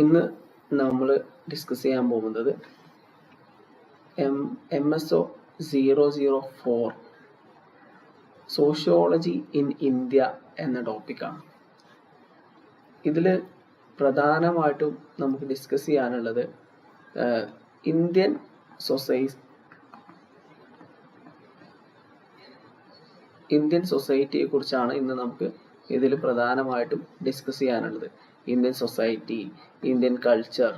ഇന്ന് നമ്മൾ ഡിസ്കസ് ചെയ്യാൻ പോകുന്നത് MSO 004 സോഷ്യോളജി ഇൻ ഇന്ത്യ എന്ന ടോപ്പിക്കാണ്. ഇതിൽ പ്രധാനമായിട്ടും നമുക്ക് ഡിസ്കസ് ചെയ്യാനുള്ളത് ഇന്ത്യൻ സൊസൈറ്റിയെ കുറിച്ചാണ് ഇന്ന് നമുക്ക് ഇതിൽ പ്രധാനമായിട്ടും ഡിസ്കസ് ചെയ്യാനുള്ളത്. Indian society, Indian culture,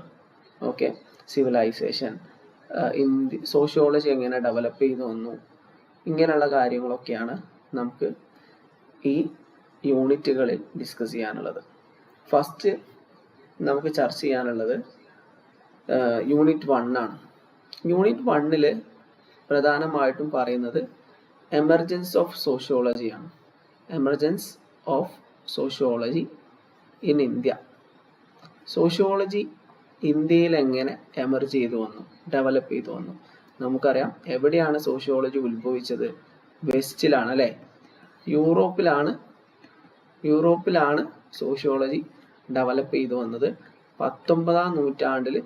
okay, civilization, sociology എങ്ങനെ ഡെവലപ്പ് ചെയ്തു വന്നു, ഇങ്ങനെയുള്ള കാര്യങ്ങളൊക്കെയാണ് നമുക്ക് ഈ യൂണിറ്റുകളിൽ ഡിസ്കസ് ചെയ്യാനുള്ളത്. ഫസ്റ്റ് നമുക്ക് ചർച്ച ചെയ്യാനുള്ളത് യൂണിറ്റ് 1 ആണ്. യൂണിറ്റ് 1 പ്രധാനമായിട്ടും പറയുന്നത് എമർജൻസ് ഓഫ് സോഷ്യോളജിയാണ്. Emergence of sociology in India. Sociology ഇന്ത്യയിൽ എങ്ങനെ എമർജ് ചെയ്തു വന്നു, ഡെവലപ്പ് ചെയ്തു വന്നു. നമുക്കറിയാം എവിടെയാണ് സോഷ്യോളജി ഉത്ഭവിച്ചത്? വെസ്റ്റിലാണ് അല്ലേ? യൂറോപ്പിലാണ് സോഷ്യോളജി ഡെവലപ്പ് ചെയ്തു വന്നത്. 19-ാം നൂറ്റാണ്ടിൽ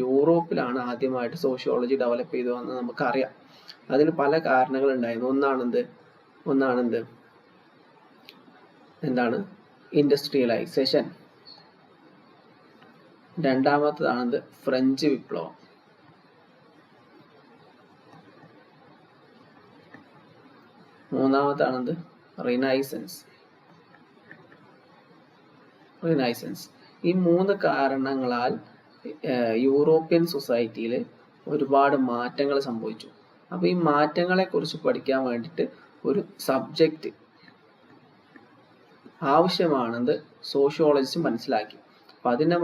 യൂറോപ്പിലാണ് ആദ്യമായിട്ട് സോഷ്യോളജി ഡെവലപ്പ് ചെയ്തു വന്നത് നമുക്കറിയാം. അതിന് പല കാരണങ്ങളുണ്ടായിരുന്നു. എന്താണ് ഇൻഡസ്ട്രിയലൈസേഷൻ. രണ്ടാമത്തേതാണത് ഫ്രഞ്ച് വിപ്ലവം. മൂന്നാമത്താണത് റിനൈസൻസ്. ഈ 3 കാരണങ്ങളാൽ യൂറോപ്യൻ സൊസൈറ്റിയിൽ ഒരുപാട് മാറ്റങ്ങൾ സംഭവിച്ചു. അപ്പോൾ ഈ മാറ്റങ്ങളെ കുറിച്ച് പഠിക്കാൻ വേണ്ടിയിട്ട് ഒരു സബ്ജക്റ്റ് ആവശ്യമാണെന്ന് സോഷ്യോളജിസ്റ്റ് മനസ്സിലാക്കി. അപ്പം അതിൻ്റെ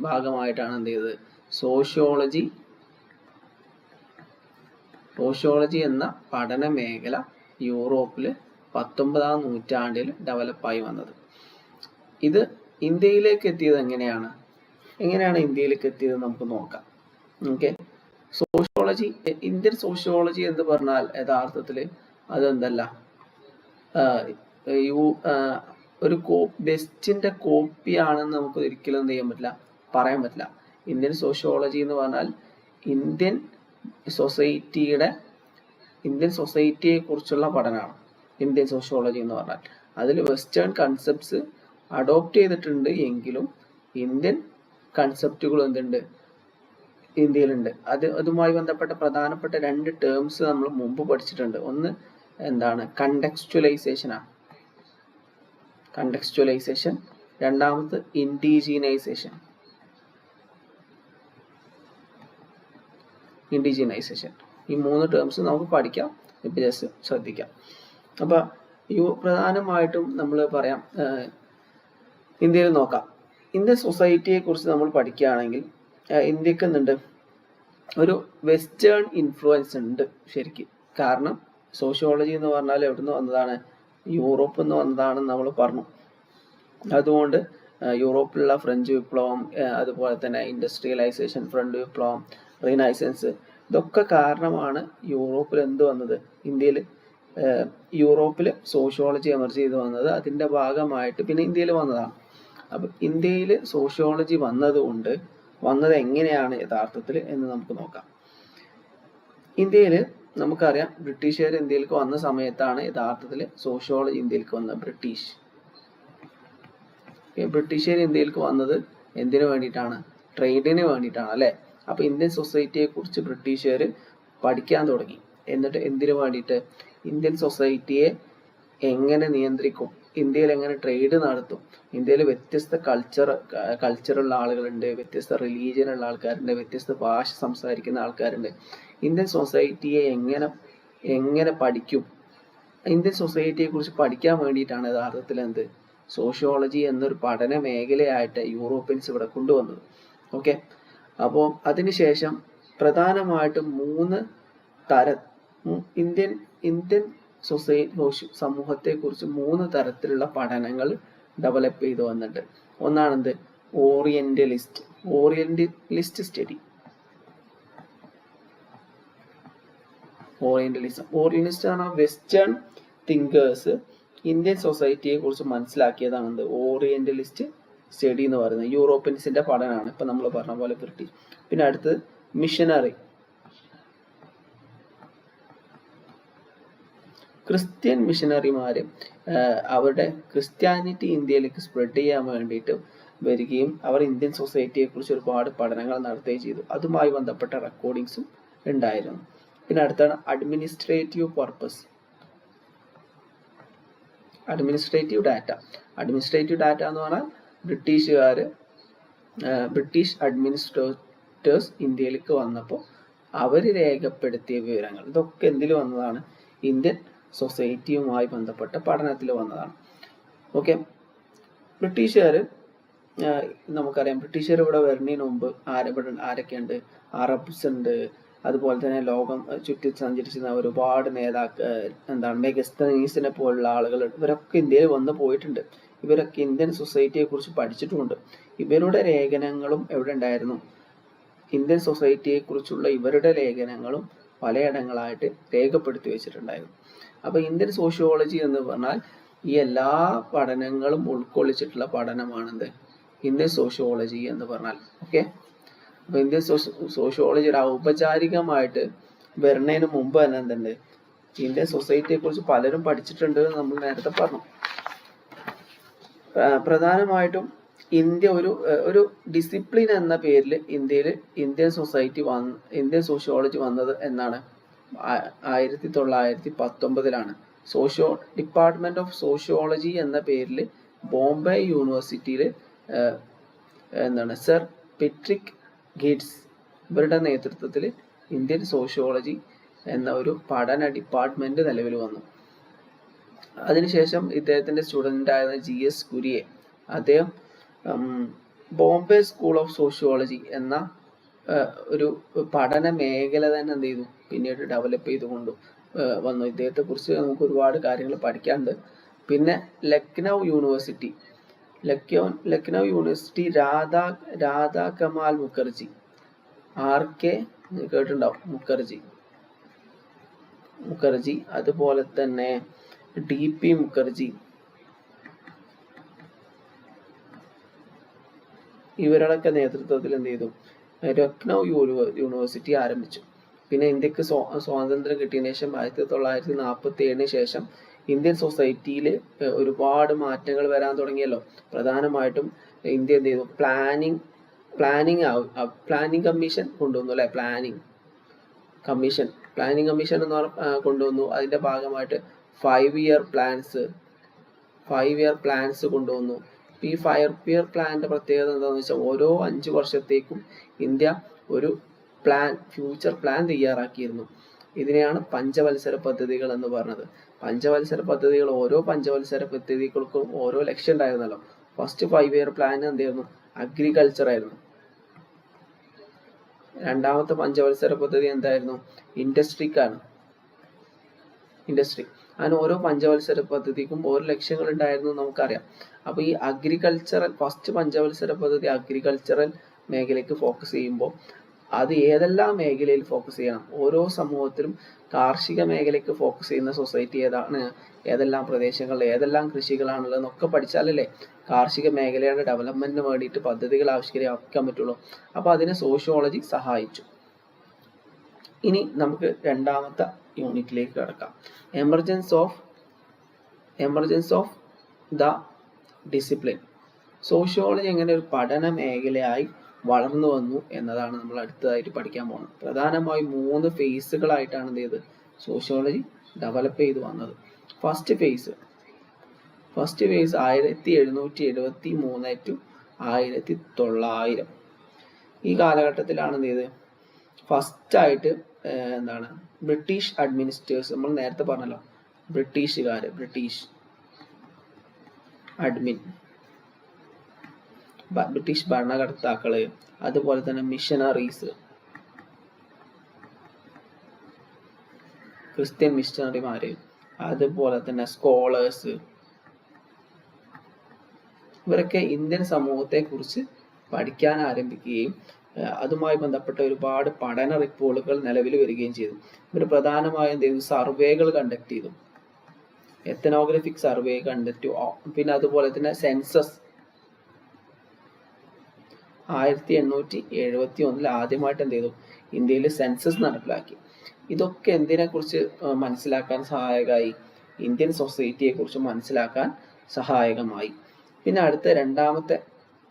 ഭാഗമായിട്ടാണ് എന്ത് ചെയ്തത്? സോഷ്യോളജി എന്ന പഠന മേഖല യൂറോപ്പിൽ 19-ാം നൂറ്റാണ്ടിൽ ഡെവലപ്പായി വന്നത്. ഇത് ഇന്ത്യയിലേക്ക് എത്തിയത് എങ്ങനെയാണ് ഇന്ത്യയിലേക്ക് എത്തിയത് നമുക്ക് നോക്കാം. ഓക്കെ, സോഷ്യോളജി, ഇന്ത്യൻ സോഷ്യോളജി എന്ന് പറഞ്ഞാൽ യഥാർത്ഥത്തിൽ അതെന്തല്ല, ഒരു വെസ്റ്റിന്റെ കോപ്പിയാണെന്ന് നമുക്ക് ഒരിക്കലും എന്ത് ചെയ്യാൻ പറ്റില്ല, പറയാൻ പറ്റില്ല. ഇന്ത്യൻ സോഷ്യോളജി എന്ന് പറഞ്ഞാൽ ഇന്ത്യൻ സൊസൈറ്റിയെ കുറിച്ചുള്ള പഠനമാണ് ഇന്ത്യൻ സോഷ്യോളജി എന്ന് പറഞ്ഞാൽ. അതിൽ വെസ്റ്റേൺ കൺസെപ്റ്റ്സ് അഡോപ്റ്റ് ചെയ്തിട്ടുണ്ട് എങ്കിലും ഇന്ത്യൻ കൺസെപ്റ്റുകൾ എന്തുണ്ട്, ഇന്ത്യയിലുണ്ട്. അതുമായി ബന്ധപ്പെട്ട പ്രധാനപ്പെട്ട 2 ടേംസ് നമ്മൾ മുമ്പ് പഠിച്ചിട്ടുണ്ട്. ഒന്ന് എന്താണ്? കണ്ടക്സ്ച്വലൈസേഷനാണ്. രണ്ടാമത് ഇൻഡിജീനൈസേഷൻ. ഈ 3 ടേംസ് നമുക്ക് പഠിക്കാം. ഇപ്പം ജസ്റ്റ് ശ്രദ്ധിക്കാം. അപ്പം പ്രധാനമായിട്ടും നമ്മൾ പറയാം, ഇന്ത്യയിൽ നോക്കാം. ഇന്ത്യൻ സൊസൈറ്റിയെ കുറിച്ച് നമ്മൾ പഠിക്കുകയാണെങ്കിൽ ഇന്ത്യക്ക് എന്തുണ്ട്? ഒരു വെസ്റ്റേൺ ഇൻഫ്ലുവൻസ് ഉണ്ട് ശരിക്കും. കാരണം സോഷ്യോളജി എന്ന് പറഞ്ഞാൽ എവിടുന്ന് വന്നതാണ്? യൂറോപ്പിൽ നിന്ന് വന്നതാണെന്ന് നമ്മൾ പറഞ്ഞു. അതുകൊണ്ട് യൂറോപ്പിലുള്ള ഫ്രഞ്ച് വിപ്ലവം, അതുപോലെ തന്നെ ഇൻഡസ്ട്രിയലൈസേഷൻ, ഫ്രഞ്ച് വിപ്ലവം, റിനൈസൻസ്, ഇതൊക്കെ കാരണമാണ് യൂറോപ്പിൽ എന്ത് വന്നത്? യൂറോപ്പിൽ സോഷ്യോളജി എമർജ് ചെയ്ത് വന്നത്. അതിൻ്റെ ഭാഗമായിട്ട് പിന്നെ ഇന്ത്യയിൽ വന്നതാണ്. അപ്പം ഇന്ത്യയിൽ സോഷ്യോളജി വന്നത് എങ്ങനെയാണ് യഥാർത്ഥത്തിൽ എന്ന് നമുക്ക് നോക്കാം. ഇന്ത്യയിൽ നമുക്കറിയാം, ബ്രിട്ടീഷുകാർ ഇന്ത്യയിലേക്ക് വന്ന സമയത്താണ് യഥാർത്ഥത്തിൽ സോഷ്യോളജി ഇന്ത്യയിലേക്ക് വന്നത്. ബ്രിട്ടീഷുകാർ ഇന്ത്യയിലേക്ക് വന്നത് എന്തിനു വേണ്ടിയിട്ടാണ്? ട്രേഡിന് വേണ്ടിയിട്ടാണ് അല്ലേ? അപ്പോൾ ഇന്ത്യൻ സൊസൈറ്റിയെ കുറിച്ച് ബ്രിട്ടീഷുകാർ പഠിക്കാൻ തുടങ്ങി. എന്നിട്ട് എന്തിനു വേണ്ടിയിട്ട്? ഇന്ത്യൻ സൊസൈറ്റിയെ എങ്ങനെ നിയന്ത്രിക്കും, ഇന്ത്യയിൽ എങ്ങനെ ട്രേഡ് നടത്തും, ഇന്ത്യയിൽ വ്യത്യസ്ത കൾച്ചറുള്ള ആളുകളുണ്ട്, വ്യത്യസ്ത റിലീജിയനുള്ള ആൾക്കാരുണ്ട്, വ്യത്യസ്ത ഭാഷ സംസാരിക്കുന്ന ആൾക്കാരുണ്ട്. ഇന്ത്യൻ സൊസൈറ്റിയെ എങ്ങനെ പഠിക്കും? ഇന്ത്യൻ സൊസൈറ്റിയെ കുറിച്ച് പഠിക്കാൻ വേണ്ടിയിട്ടാണ് യഥാർത്ഥത്തിൽ സോഷ്യോളജി എന്നൊരു പഠന മേഖലയായിട്ട് യൂറോപ്യൻസ് ഇവിടെ കൊണ്ടുവന്നത്. ഓക്കെ, അപ്പോൾ അതിനുശേഷം പ്രധാനമായിട്ടും 3 ഇന്ത്യൻ സമൂഹത്തെ കുറിച്ച് 3 തരത്തിലുള്ള പഠനങ്ങൾ ഡെവലപ്പ് ചെയ്തു വന്നിട്ടുണ്ട്. ഒന്നാണെന്ത്? Orientalist study. ഓറിയന്റലിസ്റ്റ് ആണ് വെസ്റ്റേൺ തിങ്കേഴ്സ് ഇന്ത്യൻ സൊസൈറ്റിയെ കുറിച്ച് മനസ്സിലാക്കിയതാണ് ഓറിയന്റലിസ്റ്റ് സ്റ്റഡി എന്ന് പറയുന്നത്. യൂറോപ്യൻസിന്റെ പഠനമാണ് ഇപ്പൊ നമ്മൾ പറഞ്ഞ പോലെ ബ്രിട്ടീഷ്. പിന്നെ അടുത്തത് മിഷനറി. ക്രിസ്ത്യൻ മിഷനറിമാര് അവരുടെ ക്രിസ്ത്യാനിറ്റി ഇന്ത്യയിലേക്ക് സ്പ്രെഡ് ചെയ്യാൻ വേണ്ടിയിട്ട് വരികയും അവർ ഇന്ത്യൻ സൊസൈറ്റിയെ കുറിച്ച് ഒരുപാട് പഠനങ്ങൾ നടത്തുകയും ചെയ്തു. അതുമായി ബന്ധപ്പെട്ട റെക്കോർഡിങ്സും ഉണ്ടായിരുന്നു. പിന്നെ അടുത്താണ് administrative purpose. Administrative data. Administrative data എന്ന് പറഞ്ഞാൽ ബ്രിട്ടീഷ് അഡ്മിനിസ്ട്രേറ്റേഴ്സ് ഇന്ത്യയിലേക്ക് വന്നപ്പോൾ അവർ രേഖപ്പെടുത്തിയ വിവരങ്ങൾ. ഇതൊക്കെ എന്തിൽ വന്നതാണ്? ഇന്ത്യൻ സൊസൈറ്റിയുമായി ബന്ധപ്പെട്ട പഠനത്തിൽ വന്നതാണ്. ഓക്കെ, ബ്രിട്ടീഷുകാർ നമുക്കറിയാം, ബ്രിട്ടീഷുകാർ ഇവിടെ വരുന്നതിന് മുമ്പ് ആരൊക്കെയുണ്ട്? അറബ്സ് ഉണ്ട്, അതുപോലെ തന്നെ ലോകം ചുറ്റി സഞ്ചരിച്ചിരുന്ന ഒരുപാട് മെഗസ്തനീസിനെ പോലുള്ള ആളുകൾ, ഇവരൊക്കെ ഇന്ത്യയിൽ വന്ന് പോയിട്ടുണ്ട്. ഇവരൊക്കെ ഇന്ത്യൻ സൊസൈറ്റിയെ കുറിച്ച് പഠിച്ചിട്ടുമുണ്ട്. ഇവരുടെ ലേഖനങ്ങളും എവിടെ ഉണ്ടായിരുന്നു? ഇന്ത്യൻ സൊസൈറ്റിയെ കുറിച്ചുള്ള ഇവരുടെ ലേഖനങ്ങളും പലയിടങ്ങളായിട്ട് രേഖപ്പെടുത്തി വെച്ചിട്ടുണ്ടായിരുന്നു. അപ്പൊ ഇന്ത്യൻ സോഷ്യോളജി എന്ന് പറഞ്ഞാൽ ഈ എല്ലാ പഠനങ്ങളും ഉൾക്കൊള്ളിച്ചിട്ടുള്ള പഠനമാണെന്ത്? ഇന്ത്യൻ സോഷ്യോളജി എന്ന് പറഞ്ഞാൽ. ഓക്കെ, അപ്പൊ ഇന്ത്യൻ സോഷ്യോളജി ഒരു ഔപചാരികമായിട്ട് വരുന്നതിന് മുമ്പ് തന്നെ എന്തുണ്ട്? ഇന്ത്യൻ സൊസൈറ്റിയെ കുറിച്ച് പലരും പഠിച്ചിട്ടുണ്ട് എന്ന് നമ്മൾ നേരത്തെ പറഞ്ഞു. പ്രധാനമായിട്ടും ഇന്ത്യ ഒരു ഡിസിപ്ലിൻ എന്ന പേരിൽ ഇന്ത്യൻ സോഷ്യോളജി വന്നത് എന്നാണ്? 1919 ഡിപ്പാർട്ട്മെന്റ് ഓഫ് സോഷ്യോളജി എന്ന പേരിൽ ബോംബെ യൂണിവേഴ്സിറ്റിയിൽ സർ പെട്രിക് ഗേറ്റ്സ് ഇവരുടെ നേതൃത്വത്തിൽ ഇന്ത്യൻ സോഷ്യോളജി എന്ന ഒരു പഠന ഡിപ്പാർട്ട്മെന്റ് നിലവിൽ വന്നു. അതിനുശേഷം ഇദ്ദേഹത്തിന്റെ സ്റ്റുഡന്റ് ആയിരുന്ന GS കുര്യയെ അദ്ദേഹം ബോംബെ സ്കൂൾ ഓഫ് സോഷ്യോളജി എന്ന ഒരു പഠന മേഖല തന്നെ എന്ത് ചെയ്തു? പിന്നീട് ഡെവലപ്പ് ചെയ്തുകൊണ്ട് വന്നു. ഇദ്ദേഹത്തെ കുറിച്ച് നമുക്ക് ഒരുപാട് കാര്യങ്ങൾ പഠിക്കാനുണ്ട്. പിന്നെ ലക്നൗ യൂണിവേഴ്സിറ്റി രാധാ കമാൽ മുഖർജി, RK കേട്ടിട്ടുണ്ടാവും, മുഖർജി, അതുപോലെ തന്നെ DP മുഖർജി, ഇവരുടെയൊക്കെ നേതൃത്വത്തിൽ എന്ത് ചെയ്തു? ലക്നൗ യൂണിവേഴ്സിറ്റി ആരംഭിച്ചു. പിന്നെ ഇന്ത്യക്ക് സ്വാതന്ത്ര്യം കിട്ടിയതിനു ശേഷം 1947 ശേഷം ഇന്ത്യൻ സൊസൈറ്റിയിൽ ഒരുപാട് മാറ്റങ്ങൾ വരാൻ തുടങ്ങിയല്ലോ. പ്രധാനമായിട്ടും ഇന്ത്യ എന്ത് ചെയ്തു? പ്ലാനിങ് കമ്മീഷൻ കൊണ്ടുവന്നു അല്ലെ? പ്ലാനിങ് കമ്മീഷൻ എന്ന് കൊണ്ടുവന്നു. അതിന്റെ ഭാഗമായിട്ട് 5 ഇയർ പ്ലാൻസ് കൊണ്ടുവന്നു. ഈ 5 ഇയർ പ്ലാനിന്റെ പ്രത്യേകത എന്താണെന്ന് വെച്ചാൽ ഓരോ 5 വർഷത്തേക്കും ഇന്ത്യ ഒരു ഫ്യൂച്ചർ പ്ലാൻ തയ്യാറാക്കിയിരുന്നു. ഇതിനെയാണ് പഞ്ചവത്സര പദ്ധതികൾ എന്ന് പറഞ്ഞത്. ഓരോ പഞ്ചവത്സര പദ്ധതികൾക്കും ഓരോ ലക്ഷ്യം ഉണ്ടായിരുന്നല്ലോ. ഫസ്റ്റ് 5 ഇയർ പ്ലാൻ എന്തായിരുന്നു? അഗ്രികൾച്ചർ ആയിരുന്നു. രണ്ടാമത്തെ പഞ്ചവത്സര പദ്ധതി എന്തായിരുന്നു? ഇൻഡസ്ട്രി. അങ്ങനെ ഓരോ പഞ്ചവത്സര പദ്ധതിക്കും ഓരോ ലക്ഷ്യങ്ങൾ ഉണ്ടായിരുന്നു നമുക്കറിയാം. അപ്പൊ ഈ ഫസ്റ്റ് പഞ്ചവത്സര പദ്ധതി അഗ്രികൾച്ചറൽ മേഖലയ്ക്ക് ഫോക്കസ് ചെയ്യുമ്പോൾ അത് ഏതെല്ലാം മേഖലയിൽ ഫോക്കസ് ചെയ്യണം? ഓരോ സമൂഹത്തിലും കാർഷിക മേഖലയ്ക്ക് ഫോക്കസ് ചെയ്യുന്ന സൊസൈറ്റി ഏതാണ്? ഏതെല്ലാം പ്രദേശങ്ങളിൽ ഏതെല്ലാം കൃഷികളാണുള്ളതെന്നൊക്കെ പഠിച്ചാലല്ലേ കാർഷിക മേഖലയുടെ ഡെവലപ്മെന്റിന് വേണ്ടിയിട്ട് പദ്ധതികൾ ആവിഷ്കരിക്കാൻ പറ്റുള്ളൂ. അപ്പൊ അതിനെ സോഷ്യോളജി സഹായിച്ചു. ഇനി നമുക്ക് രണ്ടാമത്തെ യൂണിറ്റിലേക്ക് കടക്കാം. Emergence of the discipline. Sociology എങ്ങനെ ഒരു പഠന മേഖലയായി വളർന്നു വന്നു എന്നതാണ് നമ്മൾ അടുത്തതായിട്ട് പഠിക്കാൻ പോകുന്നത്. പ്രധാനമായും 3 ഫേസുകളായിട്ടാണ് എന്ത് ചെയ്തത്? സോഷ്യോളജി ഡെവലപ്പ് ചെയ്തു വന്നത്. First phase 1773 to 1900. ഈ കാലഘട്ടത്തിലാണ് എന്ത് ചെയ്തത്? ഫസ്റ്റ് ആയിട്ട് ബ്രിട്ടീഷ് അഡ്മിനിസ്ട്രേറ്റേഴ്സ്, നമ്മൾ നേരത്തെ പറഞ്ഞല്ലോ, ബ്രിട്ടീഷ് ഭരണകർത്താക്കള്, അതുപോലെ തന്നെ മിഷനറീസ്, ക്രിസ്ത്യൻ മിഷനറിമാര്, അതുപോലെ തന്നെ സ്കോളേഴ്സ്, ഇവരൊക്കെ ഇന്ത്യൻ സമൂഹത്തെ കുറിച്ച് പഠിക്കാൻ ആരംഭിക്കുകയും അതുമായി ബന്ധപ്പെട്ട ഒരുപാട് പഠന റിപ്പോർട്ടുകൾ നിലവിൽ വരികയും ചെയ്തു. ഇവർ പ്രധാനമായും എന്ത് ചെയ്തു? സർവേകൾ കണ്ടക്ട് ചെയ്തു. എത്തനോഗ്രാഫിക് സർവേ കണ്ടക്ട് ചെയ്തു. പിന്നെ അതുപോലെ തന്നെ സെൻസസ് 1871 ആദ്യമായിട്ട് എന്ത് ചെയ്തു, ഇന്ത്യയിൽ സെൻസസ് നടപ്പിലാക്കി. ഇതൊക്കെ എന്തിനെ കുറിച്ച് മനസ്സിലാക്കാൻ സഹായകമായി, ഇന്ത്യൻ സൊസൈറ്റിയെ കുറിച്ച് മനസ്സിലാക്കാൻ സഹായകമായി. പിന്നെ അടുത്ത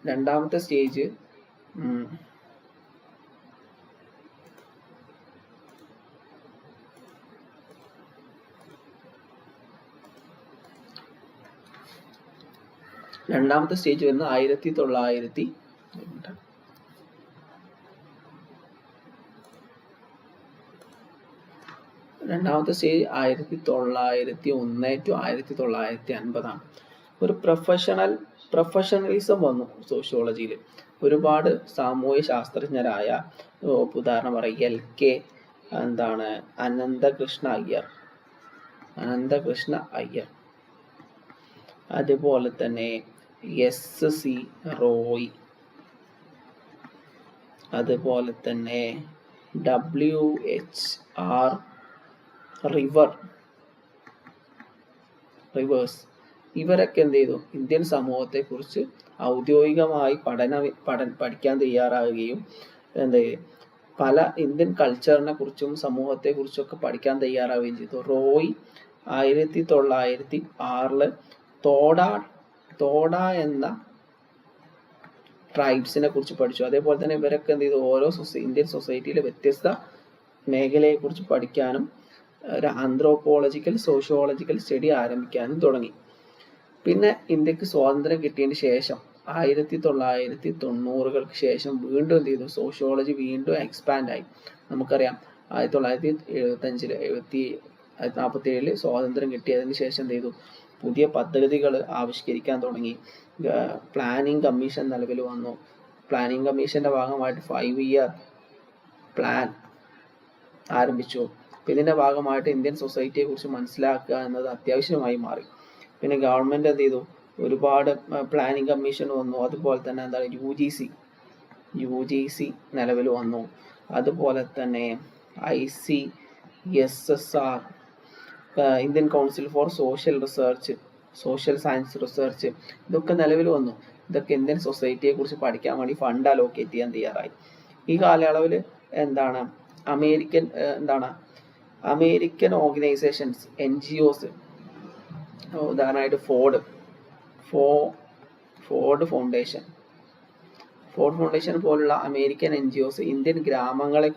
രണ്ടാമത്തെ സ്റ്റേജ് വരുന്നത് 1900 രണ്ടാമത്തെ സ്റ്റേജ് 1901 to 1950 ഒരു പ്രൊഫഷണലിസം വന്നു സോഷ്യോളജിയിൽ. ഒരുപാട് സാമൂഹ്യ ശാസ്ത്രജ്ഞരായ, ഉദാഹരണം പറയുക LK അനന്തകൃഷ്ണ അയ്യർ, അതുപോലെ തന്നെ SC റോയ്, അതുപോലെ തന്നെ WHR റിവേഴ്സ്, ഇവരൊക്കെ എന്ത് ചെയ്തു, ഇന്ത്യൻ സമൂഹത്തെ കുറിച്ച് ഔദ്യോഗികമായി പഠിക്കാൻ തയ്യാറാവുകയും പല ഇന്ത്യൻ കൾച്ചറിനെ കുറിച്ചും സമൂഹത്തെ കുറിച്ചൊക്കെ പഠിക്കാൻ തയ്യാറാവുകയും ചെയ്തു. റോയ് 1906 തോഡ എന്ന ട്രൈബ്സിനെ കുറിച്ച് പഠിച്ചു. അതേപോലെ തന്നെ ഇവരൊക്കെ എന്ത് ചെയ്തു, ഓരോ ഇന്ത്യൻ സൊസൈറ്റിയിലെ വ്യത്യസ്ത മേഖലയെ കുറിച്ച് പഠിക്കാനും ഒരു ആന്ത്രോപോളജിക്കൽ സോഷ്യോളജിക്കൽ സ്റ്റഡി ആരംഭിക്കാനും തുടങ്ങി. പിന്നെ ഇന്ത്യക്ക് സ്വാതന്ത്ര്യം കിട്ടിയതിന് ശേഷം 1990-കൾക്ക് ശേഷം വീണ്ടും എന്ത് ചെയ്തു, സോഷ്യോളജി വീണ്ടും എക്സ്പാൻഡ് ആയി. നമുക്കറിയാം 1947 സ്വാതന്ത്ര്യം കിട്ടിയതിന് ശേഷം എന്ത് ചെയ്തു, പുതിയ പദ്ധതികൾ ആവിഷ്കരിക്കാൻ തുടങ്ങി. പ്ലാനിംഗ് കമ്മീഷൻ നിലവിൽ വന്നു. പ്ലാനിംഗ് കമ്മീഷന്റെ ഭാഗമായിട്ട് 5-year പ്ലാൻ ആരംഭിച്ചു. ഇതിന്റെ ഭാഗമായിട്ട് ഇന്ത്യൻ സൊസൈറ്റിയെ കുറിച്ച് മനസ്സിലാക്കുക എന്നത് അത്യാവശ്യമായി മാറി. പിന്നെ ഗവൺമെന്റ് എന്ത് ചെയ്തു, ഒരുപാട് പ്ലാനിംഗ് കമ്മീഷൻ വന്നു. അതുപോലെ തന്നെ UGC നിലവിൽ വന്നു. അതുപോലെ തന്നെ ICSSR, Indian council for social science research, ഇതൊക്കെ നിലവിൽ വന്നു. ഇതൊക്കെ ഇന്ത്യൻ സൊസൈറ്റിയെ കുറിച്ച് പഠിക്കാൻ വേണ്ടി ഫണ്ട് അലോക്കേറ്റ് ചെയ്യാൻ തയ്യാറായി. ഈ കാലയളവിൽ അമേരിക്കൻ ഓർഗനൈസേഷൻസ്, NGOs, ഉദാഹരണമായിട്ട് ഫോർഡ് ഫൗണ്ടേഷൻ പോലുള്ള അമേരിക്കൻ NGOs ഇന്ത്യൻ ഗ്രാമങ്ങളെ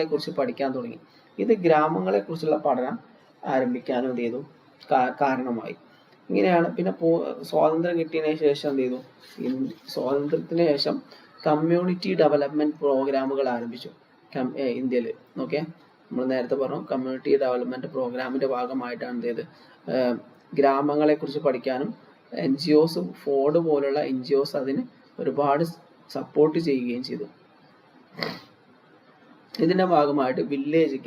കുറിച്ച് പഠിക്കാൻ തുടങ്ങി. ഇത് ഗ്രാമങ്ങളെ കുറിച്ചുള്ള പഠനം ആരംഭിക്കാനും എന്ത് ചെയ്തു, കാരണമായി. ഇങ്ങനെയാണ്. പിന്നെ സ്വാതന്ത്ര്യം കിട്ടിയതിനു ശേഷം എന്ത് ചെയ്തു, സ്വാതന്ത്ര്യത്തിന് ശേഷം കമ്മ്യൂണിറ്റി ഡെവലപ്മെന്റ് പ്രോഗ്രാമുകൾ ആരംഭിച്ചു ഇന്ത്യയിൽ. ഓക്കെ, നമ്മൾ നേരത്തെ പറഞ്ഞു, കമ്മ്യൂണിറ്റി ഡെവലപ്മെന്റ് പ്രോഗ്രാമിന്റെ ഭാഗമായിട്ടാണ് എന്ത് ചെയ്ത്, ഗ്രാമങ്ങളെ കുറിച്ച് പഠിക്കാനും NGOs, ഫോർഡ് പോലുള്ള NGOs അതിന് ഒരുപാട് സപ്പോർട്ട് ചെയ്യുകയും ചെയ്തു. ഇതിന്റെ ഭാഗമായിട്ട്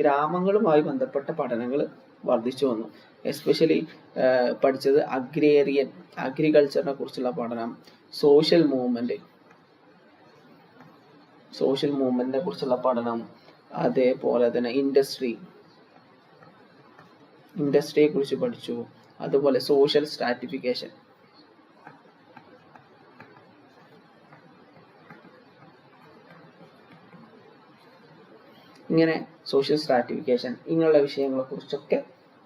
ഗ്രാമങ്ങളുമായി ബന്ധപ്പെട്ട പഠനങ്ങൾ വർദ്ധിച്ചു വന്നു. എസ്പെഷ്യലി പഠിച്ചത് അഗ്രികൾച്ചറിനെ കുറിച്ചുള്ള പഠനം, സോഷ്യൽ മൂവ്മെന്റിനെ കുറിച്ചുള്ള പഠനം, അതേപോലെ തന്നെ ഇൻഡസ്ട്രിയെ കുറിച്ച് പഠിച്ചു. അതുപോലെ സോഷ്യൽ സ്ട്രാറ്റിഫിക്കേഷൻ, ഇങ്ങനെയുള്ള വിഷയങ്ങളെ കുറിച്ചൊക്കെ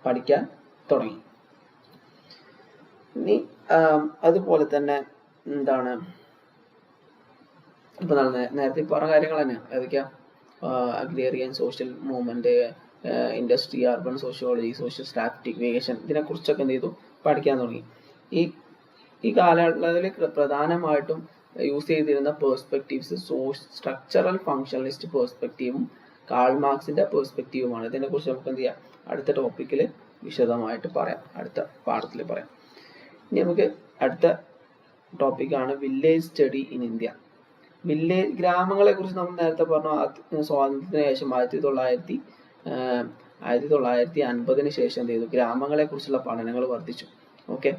പഠിക്കാൻ തുടങ്ങി. ഇനി അതുപോലെ തന്നെ ഇപ്പൊ നേരത്തെ പറഞ്ഞ കാര്യങ്ങൾ തന്നെ ഏതൊക്കെയാ, agrarian, social movement, industry, urban sociology, social stratification, ഇതിനെ കുറിച്ചൊക്കെ എന്ത് ചെയ്തു, പഠിക്കാൻ തുടങ്ങി. ഈ കാലയളവിൽ പ്രധാനമായിട്ടും യൂസ് ചെയ്തിരുന്ന പേഴ്സ്പെക്റ്റീവ്സ് സ്ട്രക്ചറൽ ഫങ്ഷണലിസ്റ്റ് പേഴ്സ്പെക്റ്റീവും കാൾ മാർക്സിന്റെ പേഴ്സ്പെക്റ്റീവുമാണ്. ഇതിനെ കുറിച്ച് നമുക്ക് എന്ത് ചെയ്യാം, അടുത്ത ടോപ്പിക്കിൽ വിശദമായിട്ട് പറയാം, അടുത്ത പാഠത്തിൽ പറയാം. ഇനി നമുക്ക് അടുത്ത ടോപ്പിക്കാണ് വില്ലേജ് സ്റ്റഡി ഇൻ ഇന്ത്യ. ഗ്രാമങ്ങളെ കുറിച്ച് നമ്മൾ നേരത്തെ പറഞ്ഞു. സ്വാതന്ത്ര്യത്തിന് ശേഷം 1950 ശേഷം എന്ത് ചെയ്തു, ഗ്രാമങ്ങളെ കുറിച്ചുള്ള പഠനങ്ങൾ വർദ്ധിച്ചു. ഓക്കെ,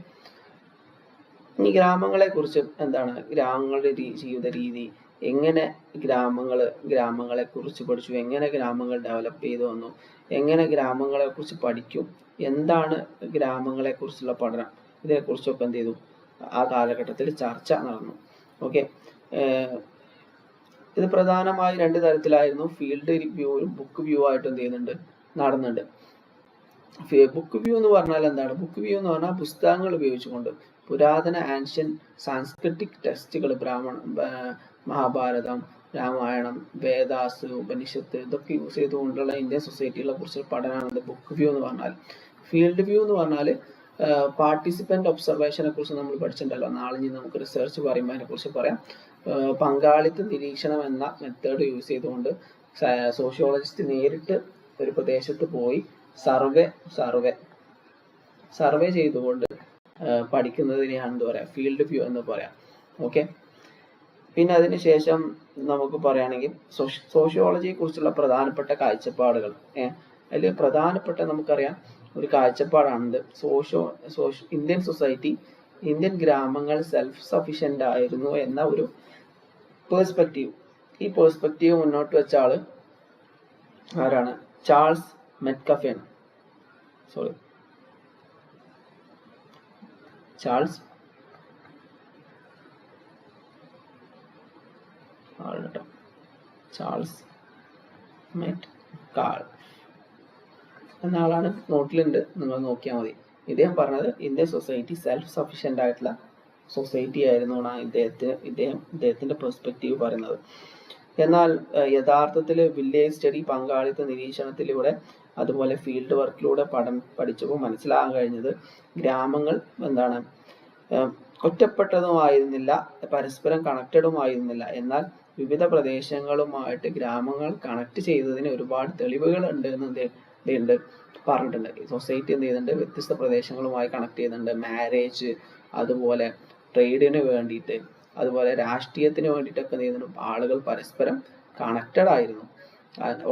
ഈ ഗ്രാമങ്ങളെ കുറിച്ച് ഗ്രാമങ്ങളുടെ ജീവിത രീതി, എങ്ങനെ ഗ്രാമങ്ങളെ കുറിച്ച് പഠിച്ചു, എങ്ങനെ ഗ്രാമങ്ങൾ ഡെവലപ്പ് ചെയ്തു വന്നു, എങ്ങനെ ഗ്രാമങ്ങളെ കുറിച്ച് പഠിക്കും, എന്താണ് ഗ്രാമങ്ങളെ കുറിച്ചുള്ള പഠനം, ഇതിനെ കുറിച്ചൊക്കെ എന്ത് ചെയ്തു, ആ കാലഘട്ടത്തിൽ ചർച്ച നടന്നു. ഓക്കെ, ഇത് പ്രധാനമായി 2 തരത്തിലായിരുന്നു. ഫീൽഡ് വ്യൂവും ബുക്ക് വ്യൂ ആയിട്ട് എന്ത് ചെയ്യുന്നുണ്ട്, നടന്നുണ്ട്. ബുക്ക് വ്യൂ എന്ന് പറഞ്ഞാൽ എന്താണ്? ബുക്ക് വ്യൂ എന്ന് പറഞ്ഞാൽ പുസ്തകങ്ങൾ ഉപയോഗിച്ചുകൊണ്ട് പുരാതന ആൻഷ്യൻ സാൻസ്ക്രിറ്റിക് ടെക്സ്റ്റുകൾ, മഹാഭാരതം, രാമായണം, വേദാസ്, ഉപനിഷത്ത് ഇതൊക്കെ യൂസ് ചെയ്തുകൊണ്ടുള്ള ഇന്ത്യൻ സൊസൈറ്റികളെ കുറിച്ച് പഠനമാണ് ബുക്ക് വ്യൂ എന്ന് പറഞ്ഞാൽ. ഫീൽഡ് വ്യൂ എന്ന് പറഞ്ഞാൽ പാർട്ടിസിപ്പന്റ് ഒബ്സർവേഷനെ കുറിച്ച് നമ്മൾ പഠിച്ചിട്ടുണ്ടല്ലോ. നാളെ നമുക്ക് റിസർച്ച് പറയുമ്പോൾ അതിനെ കുറിച്ച് പറയാം. പങ്കാളിത്ത നിരീക്ഷണം എന്ന മെത്തേഡ് യൂസ് ചെയ്തുകൊണ്ട് സോഷ്യോളജിസ്റ്റ് നേരിട്ട് ഒരു പ്രദേശത്ത് പോയി സർവേ ചെയ്തുകൊണ്ട് പഠിക്കുന്നതിനെയാണ് എന്ത് പറയാ, ഫീൽഡ് വ്യൂ എന്ന് പറയാം. ഓക്കെ, പിന്നെ അതിനുശേഷം നമുക്ക് പറയുകയാണെങ്കിൽ സോഷ്യോളജിയെ കുറിച്ചുള്ള പ്രധാനപ്പെട്ട കാഴ്ചപ്പാടുകൾ. അതിൽ പ്രധാനപ്പെട്ട നമുക്കറിയാം ഒരു കാഴ്ചപ്പാടാണിത്. ഇന്ത്യൻ സൊസൈറ്റി, ഇന്ത്യൻ ഗ്രാമങ്ങൾ സെൽഫ് സഫിഷ്യന്റ് ആയിരുന്നു എന്ന ഒരു പേഴ്സ്പെക്റ്റീവ്. ഈ പേഴ്സ്പെക്റ്റീവ് മുന്നോട്ട് വെച്ച ആള് ആരാണ്? ചാൾസ് മെറ്റ്കഫെ. ചാൾസ് മെറ്റ്കാൾ എന്ന ആളാണ്, നോട്ടിലുണ്ട്, നിങ്ങൾ നോക്കിയാൽ മതി. ഇദ്ദേഹം പറഞ്ഞത് ഇന്ത്യൻ സൊസൈറ്റി സെൽഫ് സഫിഷ്യന്റ് ആയിട്ടുള്ള സൊസൈറ്റി ആയിരുന്നു എന്നാണ് ഇദ്ദേഹത്തിന്റെ പെർസ്പെക്റ്റീവ് പറയുന്നത്. എന്നാൽ യഥാർത്ഥത്തിൽ വില്ലേജ് സ്റ്റഡി, പങ്കാളിത്ത നിരീക്ഷണത്തിലൂടെ അതുപോലെ ഫീൽഡ് വർക്കിലൂടെ പഠിച്ചപ്പോൾ മനസ്സിലാകാൻ കഴിഞ്ഞത് ഗ്രാമങ്ങൾ എന്താണ്, ഒറ്റപ്പെട്ടതുമായിരുന്നില്ല, പരസ്പരം കണക്റ്റഡുമായിരുന്നില്ല. എന്നാൽ വിവിധ പ്രദേശങ്ങളുമായിട്ട് ഗ്രാമങ്ങൾ കണക്ട് ചെയ്തതിന് ഒരുപാട് തെളിവുകൾ ഉണ്ട് എന്ന് പറഞ്ഞിട്ടുണ്ട്. സൊസൈറ്റി എന്ത് ചെയ്യുന്നുണ്ട്, വ്യത്യസ്ത പ്രദേശങ്ങളുമായി കണക്ട് ചെയ്യുന്നുണ്ട്. മാരേജ്, അതുപോലെ ട്രേഡിന് വേണ്ടിയിട്ട്, അതുപോലെ രാഷ്ട്രീയത്തിന് വേണ്ടിയിട്ടൊക്കെ എന്ത് ചെയ്യുന്നുണ്ട്, ആളുകൾ പരസ്പരം കണക്റ്റഡ് ആയിരുന്നു.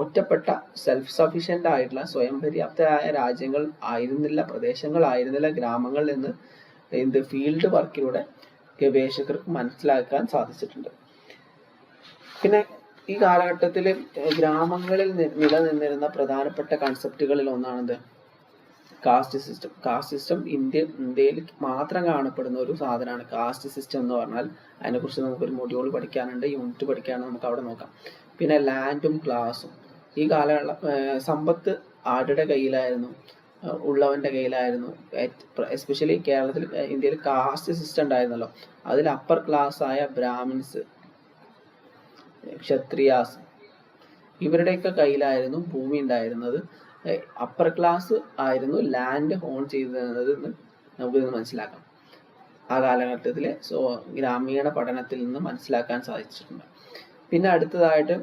ഒറ്റപ്പെട്ട സെൽഫ് സഫിഷ്യന്റ് ആയിട്ടുള്ള സ്വയം പര്യാപ്തരായ രാജ്യങ്ങൾ ആയിരുന്നില്ല, പ്രദേശങ്ങളായിരുന്നില്ല ഗ്രാമങ്ങൾ എന്ന് ഫീൽഡ് വർക്കിലൂടെ ഗവേഷകർക്ക് മനസ്സിലാക്കാൻ സാധിച്ചിട്ടുണ്ട്. പിന്നെ ഈ കാലഘട്ടത്തിൽ ഗ്രാമങ്ങളിൽ നിലനിന്നിരുന്ന പ്രധാനപ്പെട്ട കൺസെപ്റ്റുകളിൽ ഒന്നാണിത് കാസ്റ്റ് സിസ്റ്റം. കാസ്റ്റ് സിസ്റ്റം ഇന്ത്യയിൽ മാത്രം കാണപ്പെടുന്ന ഒരു സാധനമാണ് കാസ്റ്റ് സിസ്റ്റം എന്ന് പറഞ്ഞാൽ. അതിനെക്കുറിച്ച് നമുക്കൊരു മൊഡ്യൂൾ പഠിക്കാനുണ്ട്, യൂണിറ്റ് പഠിക്കാനുണ്ട്, നമുക്ക് അവിടെ നോക്കാം. പിന്നെ ലാൻഡും ക്ലാസും. ഈ സമ്പത്ത് ആരുടെ കയ്യിലായിരുന്നു? ഉള്ളവന്റെ കയ്യിലായിരുന്നു. എസ്പെഷ്യലി കേരളത്തിൽ, ഇന്ത്യയിൽ കാസ്റ്റ് സിസ്റ്റം ഉണ്ടായിരുന്നല്ലോ. അതിൽ അപ്പർ ക്ലാസ് ആയ ബ്രാഹ്മിൻസ്, ക്ഷത്രിയാസ്, ഇവരുടെയൊക്കെ കയ്യിലായിരുന്നു ഭൂമി ഉണ്ടായിരുന്നത്. അപ്പർ ക്ലാസ് ആയിരുന്നു ലാൻഡ് ഓൺ ചെയ്തിരുന്നത് എന്ന് നമുക്കിത് മനസ്സിലാക്കാം. ആ കാലഘട്ടത്തിലെ ഗ്രാമീണ പഠനത്തിൽ നിന്ന് മനസ്സിലാക്കാൻ സാധിച്ചിട്ടുണ്ട്. പിന്നെ അടുത്തതായിട്ട്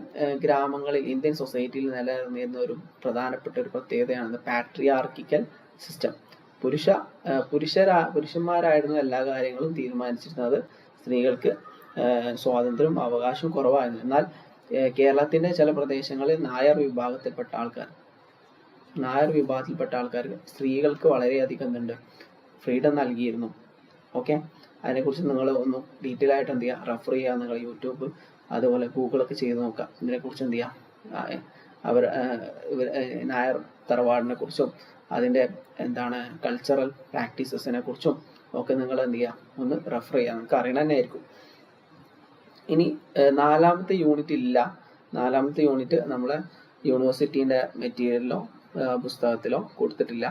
ഗ്രാമങ്ങളിൽ, ഇന്ത്യൻ സൊസൈറ്റിയിൽ നിലനിന്നിരുന്ന ഒരു പ്രധാനപ്പെട്ട ഒരു പ്രത്യേകതയാണ് പാട്രിയാർക്കിക്കൽ സിസ്റ്റം. പുരുഷന്മാരായിരുന്നു എല്ലാ കാര്യങ്ങളും തീരുമാനിച്ചിരുന്നത്. സ്ത്രീകൾക്ക് സ്വാതന്ത്ര്യവും അവകാശവും കുറവായിരുന്നു. എന്നാൽ കേരളത്തിന്റെ ചില പ്രദേശങ്ങളിൽ നായർ വിഭാഗത്തിൽപ്പെട്ട ആൾക്കാർക്ക് സ്ത്രീകൾക്ക് വളരെയധികം ഫ്രീഡം നൽകിയിരുന്നു. ഓക്കെ, അതിനെക്കുറിച്ച് നിങ്ങൾ ഒന്ന് ഡീറ്റെയിൽ ആയിട്ട് എന്ത് ചെയ്യുക, റെഫർ ചെയ്യുക. നിങ്ങൾ യൂട്യൂബ് അതുപോലെ ഗൂഗിളൊക്കെ ചെയ്ത് നോക്കാം. ഇതിനെക്കുറിച്ച് എന്ത് ചെയ്യുക, നായർ തറവാടിനെ കുറിച്ചും അതിൻ്റെ കൾച്ചറൽ പ്രാക്ടീസസിനെ കുറിച്ചും ഒക്കെ നിങ്ങൾ എന്ത് ചെയ്യുക, ഒന്ന് റെഫർ ചെയ്യുക. നിങ്ങൾക്ക് അറിയണം തന്നെ ആയിരിക്കും. ഇനി നാലാമത്തെ യൂണിറ്റ് നമ്മളെ യൂണിവേഴ്സിറ്റീൻ്റെ മെറ്റീരിയലിലോ പുസ്തകത്തിലോ കൊടുത്തിട്ടില്ല.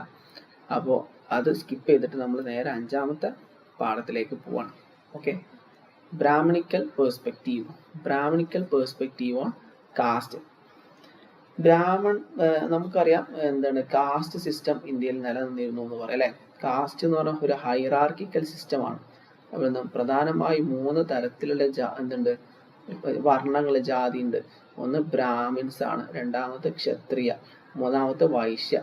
അപ്പോൾ അത് സ്കിപ്പ് ചെയ്തിട്ട് നമ്മൾ നേരെ 5ാമത്തെ പാഠത്തിലേക്ക് പോവാണ്. Okay, brahmanical perspective on caste. നമുക്കറിയാം കാസ്റ്റ് സിസ്റ്റം ഇന്ത്യയിൽ നിലനിന്നിരുന്നു എന്ന് പറയാം അല്ലെ. കാസ്റ്റ് എന്ന് പറഞ്ഞാൽ ഒരു ഹൈറാർക്കിക്കൽ സിസ്റ്റമാണ്. പ്രധാനമായും 3 തരത്തിലുള്ള വർണ്ണങ്ങൾ, ജാതി ഉണ്ട്. ഒന്ന് ബ്രാഹ്മിൻസ് ആണ്, രണ്ടാമത്തെ ക്ഷത്രിയ, മൂന്നാമത്തെ വൈശ്യ,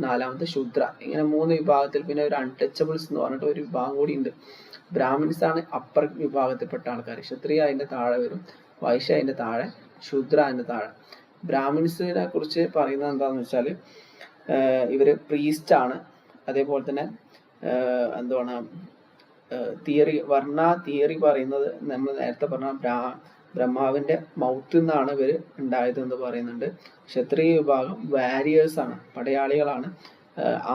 നാലാമത്തെ ശൂദ്ര. ഇങ്ങനെ 3 വിഭാഗത്തിൽ. പിന്നെ ഒരു അൺടച്ചബിൾസ് എന്ന് പറഞ്ഞിട്ട് ഒരു വിഭാഗം കൂടി ഉണ്ട്. ബ്രാഹ്മിൻസ് ആണ് അപ്പർ വിഭാഗത്തിൽപ്പെട്ട ആൾക്കാർ. ക്ഷത്രിയ അതിന്റെ താഴെ വരും, വൈശ്യ അതിന്റെ താഴെ, ശൂദ്ര അതിന്റെ താഴെ. ബ്രാഹ്മിൻസിനെ കുറിച്ച് പറയുന്നത് എന്താണെന്ന് വെച്ചാൽ ഇവര് പ്രീസ്റ്റ് ആണ്. അതേപോലെ തന്നെ വർണ്ണ തിയറി പറയുന്നത് നമ്മൾ നേരത്തെ പറഞ്ഞ ബ്രഹ്മാവിന്റെ മൗത്തിൽ നിന്നാണ് ഇവര് ഉണ്ടായത് എന്ന് പറയുന്നുണ്ട്. ക്ഷത്രിയ വിഭാഗം വാരിയേഴ്സ് ആണ്, പടയാളികളാണ്.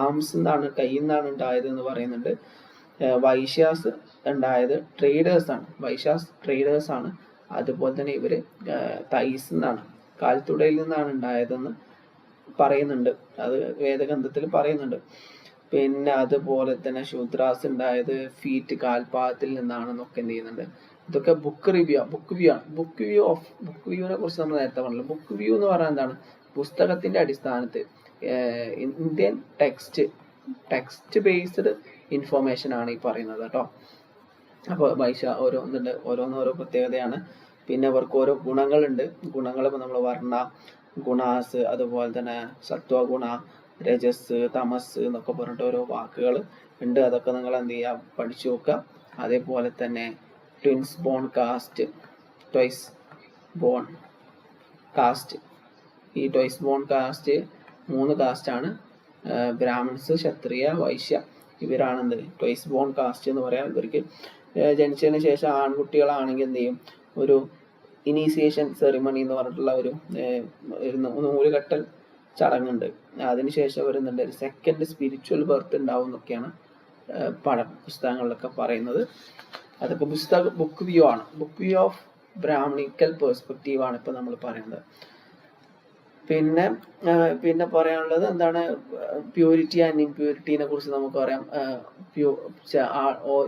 ആംസ് നിന്നാണ്, കയ്യിൽ നിന്നാണ് ഉണ്ടായത് എന്ന് പറയുന്നുണ്ട്. വൈശ്യാസ് ഉണ്ടായത് ട്രേഡേഴ്സാണ്, വൈശ്യാസ് ട്രേഡേഴ്സാണ്. അതുപോലെ തന്നെ ഇവർ തൈസ് എന്നാണ്, കാൽത്തുടയിൽ നിന്നാണ് ഉണ്ടായതെന്ന് പറയുന്നുണ്ട്, അത് വേദഗ്രന്ഥത്തിൽ പറയുന്നുണ്ട്. പിന്നെ അതുപോലെ തന്നെ ശൂദ്രാസ് ഉണ്ടായത് ഫീറ്റ്, കാൽപാദത്തിൽ നിന്നാണെന്നൊക്കെ എന്ത് ചെയ്യുന്നുണ്ട്. ഇതൊക്കെ ബുക്ക് വ്യൂ ആണ്. ബുക്ക് വ്യൂവിനെ കുറിച്ച് നമ്മൾ നേരത്തെ പറഞ്ഞല്ലോ. ബുക്ക് വ്യൂ എന്ന് പറഞ്ഞാൽ എന്താണ്? പുസ്തകത്തിന്റെ അടിസ്ഥാനത്തിൽ ഇന്ത്യൻ ടെക്സ്റ്റ് ബേസ്ഡ് ഇൻഫോർമേഷൻ ആണ് ഈ പറയുന്നത് കേട്ടോ. അപ്പോൾ ഓരോന്നോരോ പ്രത്യേകതയാണ്. പിന്നെ അവർക്ക് ഓരോ ഗുണങ്ങളുണ്ട്. ഗുണങ്ങൾ ഇപ്പോൾ നമ്മൾ വർണ്ണ, ഗുണാസ്, അതുപോലെ തന്നെ സത്വഗുണ, രജസ്, തമസ് എന്നൊക്കെ പറഞ്ഞിട്ട് ഓരോ വാക്കുകൾ ഉണ്ട്. അതൊക്കെ നിങ്ങൾ എന്ത് ചെയ്യുക, പഠിച്ചു നോക്കുക. അതേപോലെ തന്നെ twins born caste, twice born caste. ഈ ട്വൈസ് ബോൺ കാസ്റ്റ് 3 കാസ്റ്റാണ്. ബ്രാഹ്മിൺസ്, ക്ഷത്രിയ, വൈശ്യ. ഇവരാണെന്ത് ട്വൈസ് ബോൺ കാസ്റ്റ് എന്ന് പറയാം. ഇവർക്ക് ജനിച്ചതിന് ശേഷം ആൺകുട്ടികളാണെങ്കിൽ എന്ത് ചെയ്യും, ഒരു ഇനീസിയേഷൻ സെറിമണി എന്ന് പറഞ്ഞിട്ടുള്ള ഒരു നൂലുകെട്ടൽ ചടങ്ങുണ്ട്. അതിനുശേഷം വരുന്നുണ്ട് ഒരു സെക്കൻഡ് സ്പിരിച്വൽ ബർത്ത് ഉണ്ടാവും എന്നൊക്കെയാണ് പുസ്തകങ്ങളിലൊക്കെ പറയുന്നത്. അതൊക്കെ ബുക്ക് വ്യൂ ആണ്. Book view of Brahmanical perspective ആണ് ഇപ്പൊ നമ്മൾ പറയുന്നത്. പിന്നെ പറയാനുള്ളത് എന്താണ്, പ്യൂരിറ്റി ആൻഡ് ഇംപ്യൂരിറ്റിനെ കുറിച്ച് നമുക്ക് പറയാം.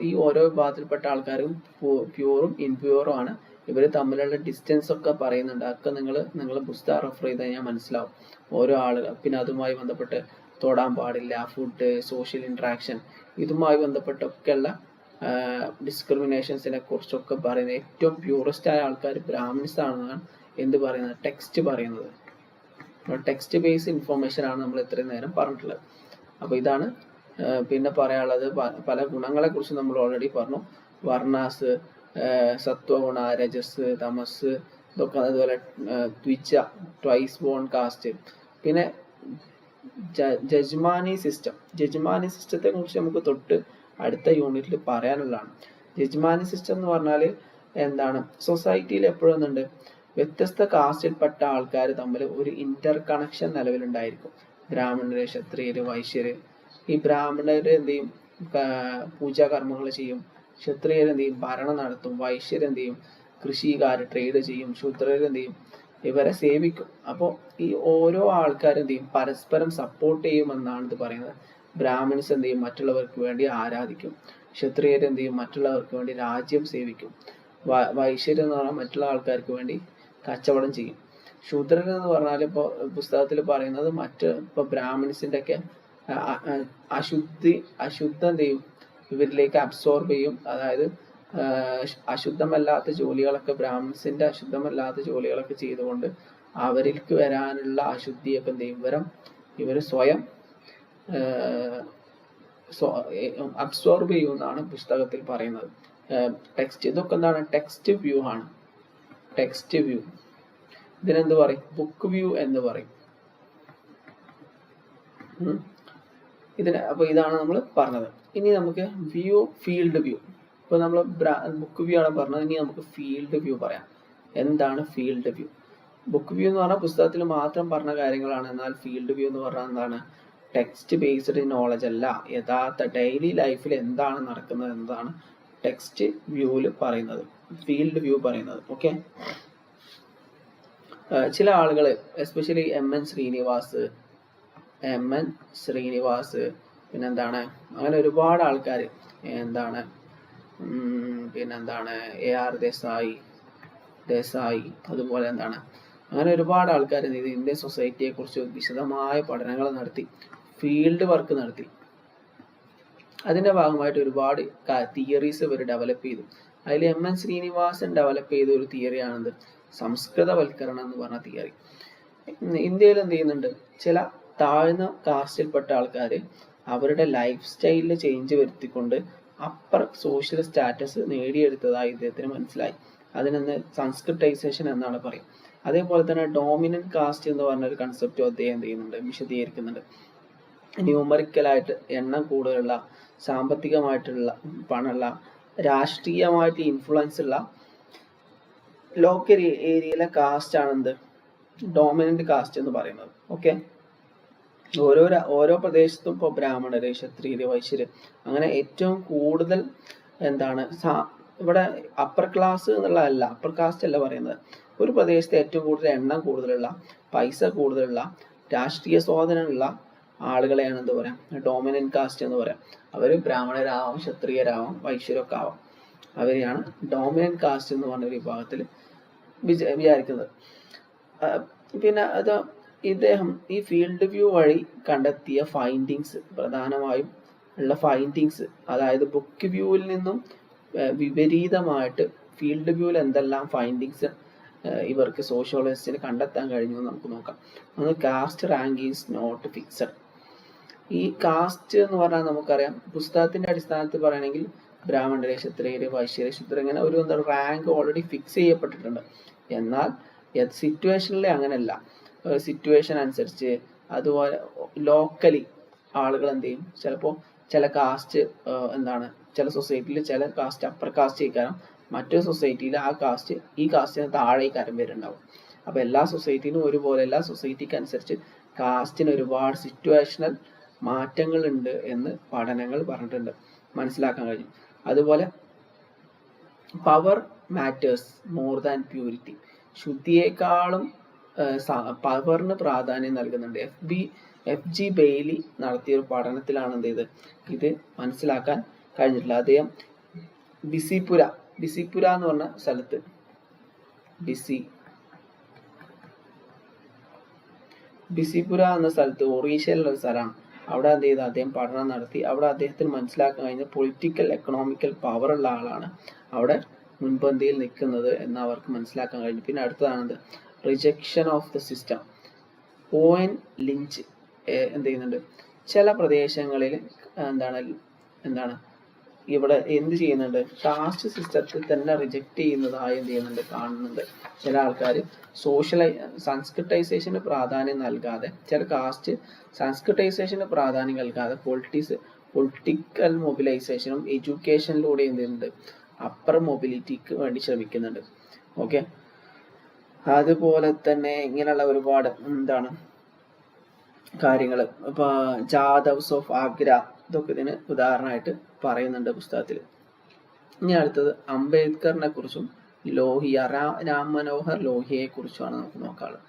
ഈ ഓരോ വിഭാഗത്തിൽപ്പെട്ട ആൾക്കാരും പ്യൂറും ഇംപ്യൂറും ആണ്. ഇവർ തമ്മിലുള്ള ഡിസ്റ്റൻസ് ഒക്കെ പറയുന്നുണ്ട്. അതൊക്കെ നിങ്ങൾ പുസ്തകം റെഫർ ചെയ്ത് കഴിഞ്ഞാൽ മനസ്സിലാവും ഓരോ ആളുകൾ. പിന്നെ അതുമായി ബന്ധപ്പെട്ട് തൊടാൻ പാടില്ല, ഫുഡ്, സോഷ്യൽ ഇൻട്രാക്ഷൻ, ഇതുമായി ബന്ധപ്പെട്ടൊക്കെയുള്ള ഡിസ്ക്രിമിനേഷൻസിനെ കുറിച്ചൊക്കെ പറയുന്നത് ഏറ്റവും പ്യൂറസ്റ്റ് ആയ ആൾക്കാർ ബ്രാഹ്മിൻസ് ആണെന്നാണ് എന്ത് പറയുന്നത്, ടെക്സ്റ്റ് പറയുന്നത്. ടെക്സ്റ്റ് ബേസ് ഇൻഫോർമേഷൻ ആണ് നമ്മൾ ഇത്രയും നേരം പറഞ്ഞിട്ടുള്ളത്. അപ്പോൾ ഇതാണ് പിന്നെ പറയാനുള്ളത്. പല ഗുണങ്ങളെ കുറിച്ച് നമ്മൾ ഓൾറെഡി പറഞ്ഞു. വർണ്ണാസ്, സത്വഗുണ, രജസ്, തമസ്, ഇതൊക്കെ. അതുപോലെ ട്വൈസ് ബോൺ കാസ്റ്റ്. പിന്നെ ജജ്മാനി സിസ്റ്റത്തെ കുറിച്ച് നമുക്ക് തൊട്ട് അടുത്ത യൂണിറ്റിൽ പറയാനുള്ളതാണ്. ജജ്മാനി സിസ്റ്റം എന്ന് പറഞ്ഞാൽ എന്താണ്, സൊസൈറ്റിയിൽ എപ്പോഴും ഉണ്ട് വ്യത്യസ്ത കാസ്റ്റിൽപ്പെട്ട ആൾക്കാർ തമ്മിൽ ഒരു ഇന്റർ കണക്ഷൻ നിലവിലുണ്ടായിരിക്കും. ബ്രാഹ്മണര്, ക്ഷത്രിയര്, വൈശ്യര്. ഈ ബ്രാഹ്മണര് എന്ത് ചെയ്യും, പൂജാകർമ്മങ്ങൾ ചെയ്യും. ക്ഷത്രിയർ എന്ത് ചെയ്യും, ഭരണം നടത്തും. വൈശ്യർ എന്ത് ചെയ്യും, കൃഷിക്കാര് ട്രേഡ് ചെയ്യും. ശൂദ്രർ എന്ത് ചെയ്യും, ഇവരെ സേവിക്കും. അപ്പോൾ ഈ ഓരോ ആൾക്കാരും എന്ത് ചെയ്യും, പരസ്പരം സപ്പോർട്ട് ചെയ്യുമെന്നാണ് ഇത് പറയുന്നത്. ബ്രാഹ്മിൻസ് എന്ത് ചെയ്യും, മറ്റുള്ളവർക്ക് വേണ്ടി ആരാധിക്കും. ക്ഷത്രിയർ എന്ത് ചെയ്യും, മറ്റുള്ളവർക്ക് വേണ്ടി രാജ്യം സേവിക്കും. വൈശ്യർ എന്ന് പറഞ്ഞാൽ മറ്റുള്ള ആൾക്കാർക്ക് വേണ്ടി കച്ചവടം ചെയ്യും. ശൂദ്രർ എന്ന് പറഞ്ഞാൽ ഇപ്പോൾ പുസ്തകത്തിൽ പറയുന്നത് ഇപ്പോൾ ബ്രാഹ്മിൻസിന്റെ ഒക്കെ അശുദ്ധം എന്ത് ചെയ്യും, ഇവരിലേക്ക് അബ്സോർബ് ചെയ്യും. അതായത് അശുദ്ധമല്ലാത്ത ജോലികളൊക്കെ, ബ്രാഹ്മിൻസിന്റെ അശുദ്ധമല്ലാത്ത ജോലികളൊക്കെ ചെയ്തുകൊണ്ട് അവർക്ക് വരാനുള്ള അശുദ്ധിയൊക്കെ എന്ത് ചെയ്യും, ഇവർ സ്വയം അബ്സോർബ് ചെയ്യുമെന്നാണ് പുസ്തകത്തിൽ പറയുന്നത്. ടെക്സ്റ്റ്, ഇതൊക്കെ എന്താണ്, ടെക്സ്റ്റ് വ്യൂ ആണ്. ടെക്സ്റ്റ് വ്യൂ ഇതിനെന്ത് പറയും, ബുക്ക് വ്യൂ എന്ന് പറയും. അപ്പോൾ ഇതാണ് നമ്മൾ പറഞ്ഞത്. ഇനി നമുക്ക് ഫീൽഡ് വ്യൂ. ഇപ്പൊ നമ്മൾ ബുക്ക് വ്യൂ ആണ് പറഞ്ഞത്. ഇനി നമുക്ക് ഫീൽഡ് വ്യൂ പറയാം. എന്താണ് ഫീൽഡ് വ്യൂ? ബുക്ക് വ്യൂ എന്ന് പറഞ്ഞാൽ പുസ്തകത്തിൽ മാത്രം പറഞ്ഞ കാര്യങ്ങളാണ്. എന്നാൽ ഫീൽഡ് വ്യൂ എന്ന് പറഞ്ഞാൽ എന്താണ്, ടെക്സ്റ്റ് ബേസ്ഡ് നോളജ് അല്ല, യഥാർത്ഥ ഡെയിലി ലൈഫിൽ എന്താണ് നടക്കുന്നത് എന്നതാണ് ടെക്സ്റ്റ് വ്യൂവിൽ പറയുന്നത്, ഫീൽഡ് വ്യൂ പറയുന്നത്. ഓക്കെ, ചില ആളുകൾ എസ്പെഷ്യലി എം എൻ ശ്രീനിവാസ് പിന്നെന്താണ്, അങ്ങനെ ഒരുപാട് ആൾക്കാർ എന്താണ്, പിന്നെന്താണ് AR ദേശായി, അതുപോലെ എന്താണ്, അങ്ങനെ ഒരുപാട് ആൾക്കാർ ഇന്ത്യൻ സൊസൈറ്റിയെ കുറിച്ച് വിശദമായ പഠനങ്ങൾ നടത്തി, ഫീൽഡ് വർക്ക് നടത്തി. അതിന്റെ ഭാഗമായിട്ട് ഒരുപാട് തിയറീസ് ഇവർ ഡെവലപ്പ് ചെയ്തു. അതിൽ എം എൻ ശ്രീനിവാസൻ ഡെവലപ്പ് ചെയ്ത ഒരു തിയറിയാണെന്ത്, സംസ്കൃതവൽക്കരണം എന്ന് പറഞ്ഞ തിയറി. ഇന്ത്യയിൽ എന്ത് ചെയ്യുന്നുണ്ട്, ചില താഴ്ന്ന കാസ്റ്റിൽപ്പെട്ട ആൾക്കാർ അവരുടെ ലൈഫ് സ്റ്റൈലിൽ ചേഞ്ച് വരുത്തിക്കൊണ്ട് അപ്പർ സോഷ്യൽ സ്റ്റാറ്റസ് നേടിയെടുത്തതായി ഇദ്ദേഹത്തിന് മനസ്സിലായി. അതിനെന്ന് സംസ്കൃതൈസേഷൻ എന്നാണ് പറയും. അതേപോലെ തന്നെ ഡോമിനന്റ് കാസ്റ്റ് എന്ന് പറഞ്ഞ ഒരു കൺസെപ്റ്റും അദ്ദേഹം എന്ത് ചെയ്യുന്നുണ്ട്, വിശദീകരിക്കുന്നുണ്ട്. ന്യൂമറിക്കലായിട്ട് എണ്ണം കൂടുതലുള്ള, സാമ്പത്തികമായിട്ടുള്ള പണമുള്ള, രാഷ്ട്രീയമായിട്ട് ഇൻഫ്ലുവൻസ് ഉള്ള ലോക്കൽ ഏരിയയിലെ കാസ്റ്റ് ആണ് എന്ത്, ഡോമിനന്റ് കാസ്റ്റ് എന്ന് പറയുന്നത്. ഓക്കെ, ഓരോ പ്രദേശത്തും ഇപ്പോൾ ബ്രാഹ്മണര്, ക്ഷത്രിയര്, വൈശ്യര് അങ്ങനെ ഏറ്റവും കൂടുതൽ എന്താണ് ഇവിടെ അപ്പർ ക്ലാസ് എന്നുള്ളതല്ല, അപ്പർ കാസ്റ്റ് അല്ല പറയുന്നത്. ഒരു പ്രദേശത്ത് ഏറ്റവും കൂടുതൽ എണ്ണം കൂടുതലുള്ള, പൈസ കൂടുതലുള്ള, രാഷ്ട്രീയ സ്വാധീനമുള്ള ആളുകളെയാണ് എന്ത് പറയാം, ഡോമിനന്റ് കാസ്റ്റ് എന്ന് പറയാം. അവർ ബ്രാഹ്മണരാവാം, ക്ഷത്രിയരാവാം, വൈശ്യരൊക്കെ ആവാം. അവരെയാണ് ഡോമിനന്റ് കാസ്റ്റ് എന്ന് പറഞ്ഞ വിഭാഗത്തിൽ വിചാരിക്കുന്നത്. പിന്നെ അത് ഇദ്ദേഹം ഈ ഫീൽഡ് വ്യൂ വഴി കണ്ടെത്തിയ ഫൈൻഡിങ്സ്, പ്രധാനമായും ഉള്ള ഫൈൻഡിങ്സ്, അതായത് ബുക്ക് വ്യൂവിൽ നിന്നും വിപരീതമായിട്ട് ഫീൽഡ് വ്യൂവിൽ എന്തെല്ലാം ഫൈൻഡിങ്സ് ഇവർക്ക് സോഷ്യോളജിസ്റ്റിന് കണ്ടെത്താൻ കഴിഞ്ഞു എന്ന് നമുക്ക് നോക്കാം. ഒന്ന്, caste rank is not fixed. ഈ കാസ്റ്റ് എന്ന് പറഞ്ഞാൽ നമുക്കറിയാം, പുസ്തകത്തിന്റെ അടിസ്ഥാനത്തിൽ പറയുകയാണെങ്കിൽ ബ്രാഹ്മണര്, ക്ഷത്രിയര്, വൈശ്യര്, ശൂദ്രര് ഇങ്ങനെ ഒരു റാങ്ക് ഓൾറെഡി ഫിക്സ് ചെയ്യപ്പെട്ടിട്ടുണ്ട്. എന്നാൽ സിറ്റുവേഷനിൽ അങ്ങനെയല്ല. സിറ്റുവേഷൻ അനുസരിച്ച്, അതുപോലെ ലോക്കലി ആളുകൾ എന്ത് ചെയ്യും, ചിലപ്പോൾ ചില കാസ്റ്റ് എന്താണ്, ചില സൊസൈറ്റിയിൽ ചില കാസ്റ്റ് അപ്പർ കാസ്റ്റ് ചെയ്യിക്കാനും, മറ്റൊരു സൊസൈറ്റിയിൽ ആ കാസ്റ്റ് ഈ കാസ്റ്റിന് താഴെ കാര്യം വരുന്നുണ്ടാവും. അപ്പോൾ എല്ലാ സൊസൈറ്റിനും ഒരുപോലെ, എല്ലാ സൊസൈറ്റിക്ക് അനുസരിച്ച് കാസ്റ്റിന് ഒരുപാട് സിറ്റുവേഷണൽ മാറ്റങ്ങൾ ഉണ്ട് എന്ന് പഠനങ്ങൾ പറഞ്ഞിട്ടുണ്ട്, മനസ്സിലാക്കാൻ കഴിയും. അതുപോലെ power matters more than purity. ശുദ്ധിയേക്കാളും പവറിന് പ്രാധാന്യം നൽകുന്നുണ്ട്. എഫ് ജി ബെയ്ലി നടത്തിയ ഒരു പഠനത്തിലാണ് എന്ത് ചെയ്ത് ഇത് മനസ്സിലാക്കാൻ കഴിഞ്ഞിട്ടില്ല. അദ്ദേഹം ബിസിപുര എന്ന് പറഞ്ഞ സ്ഥലത്ത്, ബിസിപുര എന്ന സ്ഥലത്ത്, ഒറീസയിലുള്ള ഒരു സ്ഥലമാണ്. അവിടെ എന്ത് ചെയ്ത് അദ്ദേഹം പഠനം നടത്തി. അവിടെ അദ്ദേഹത്തിന് മനസ്സിലാക്കാൻ കഴിഞ്ഞ പൊളിറ്റിക്കൽ, എക്കണോമിക്കൽ പവർ ഉള്ള ആളാണ് അവിടെ മുൻപന്തിയിൽ നിൽക്കുന്നത് എന്ന് അവർക്ക് മനസ്സിലാക്കാൻ കഴിഞ്ഞു. പിന്നെ അടുത്തതാണത് rejection of the system. Owen Lynch എന്ത് ചെയ്യുന്നുണ്ട്, ചില പ്രദേശങ്ങളിൽ എന്താണ് ഇവിടെ എന്ത് ചെയ്യുന്നുണ്ട്, കാസ്റ്റ് സിസ്റ്റത്തിൽ തന്നെ റിജക്റ്റ് ചെയ്യുന്നതായി എന്ത് ചെയ്യുന്നുണ്ട്, കാണുന്നുണ്ട്. ചില ആൾക്കാർ സംസ്കൃതൈസേഷന് പ്രാധാന്യം നൽകാതെ, ചില കാസ്റ്റ് സംസ്കൃതൈസേഷന് പ്രാധാന്യം നൽകാതെ പൊളിറ്റിക്കൽ മൊബിലൈസേഷനും എഡ്യൂക്കേഷനിലൂടെ എന്ത് ചെയ്യുന്നുണ്ട്, അപ്പർ മൊബിലിറ്റിക്ക് വേണ്ടി ശ്രമിക്കുന്നുണ്ട്. ഓക്കെ, അതുപോലെ തന്നെ ഇങ്ങനെയുള്ള ഒരുപാട് കാര്യങ്ങൾ, ഇപ്പൊ ജാദവ്സ് ഓഫ് ആഗ്ര, ഇതൊക്കെ ഇതിന് ഉദാഹരണമായിട്ട് പറയുന്നുണ്ട് പുസ്തകത്തിൽ. ഇനി അടുത്തത് അംബേദ്കറിനെ കുറിച്ചും രാം മനോഹർ ലോഹിയയെ കുറിച്ചുമാണ് നമുക്ക് നോക്കാനുള്ളത്.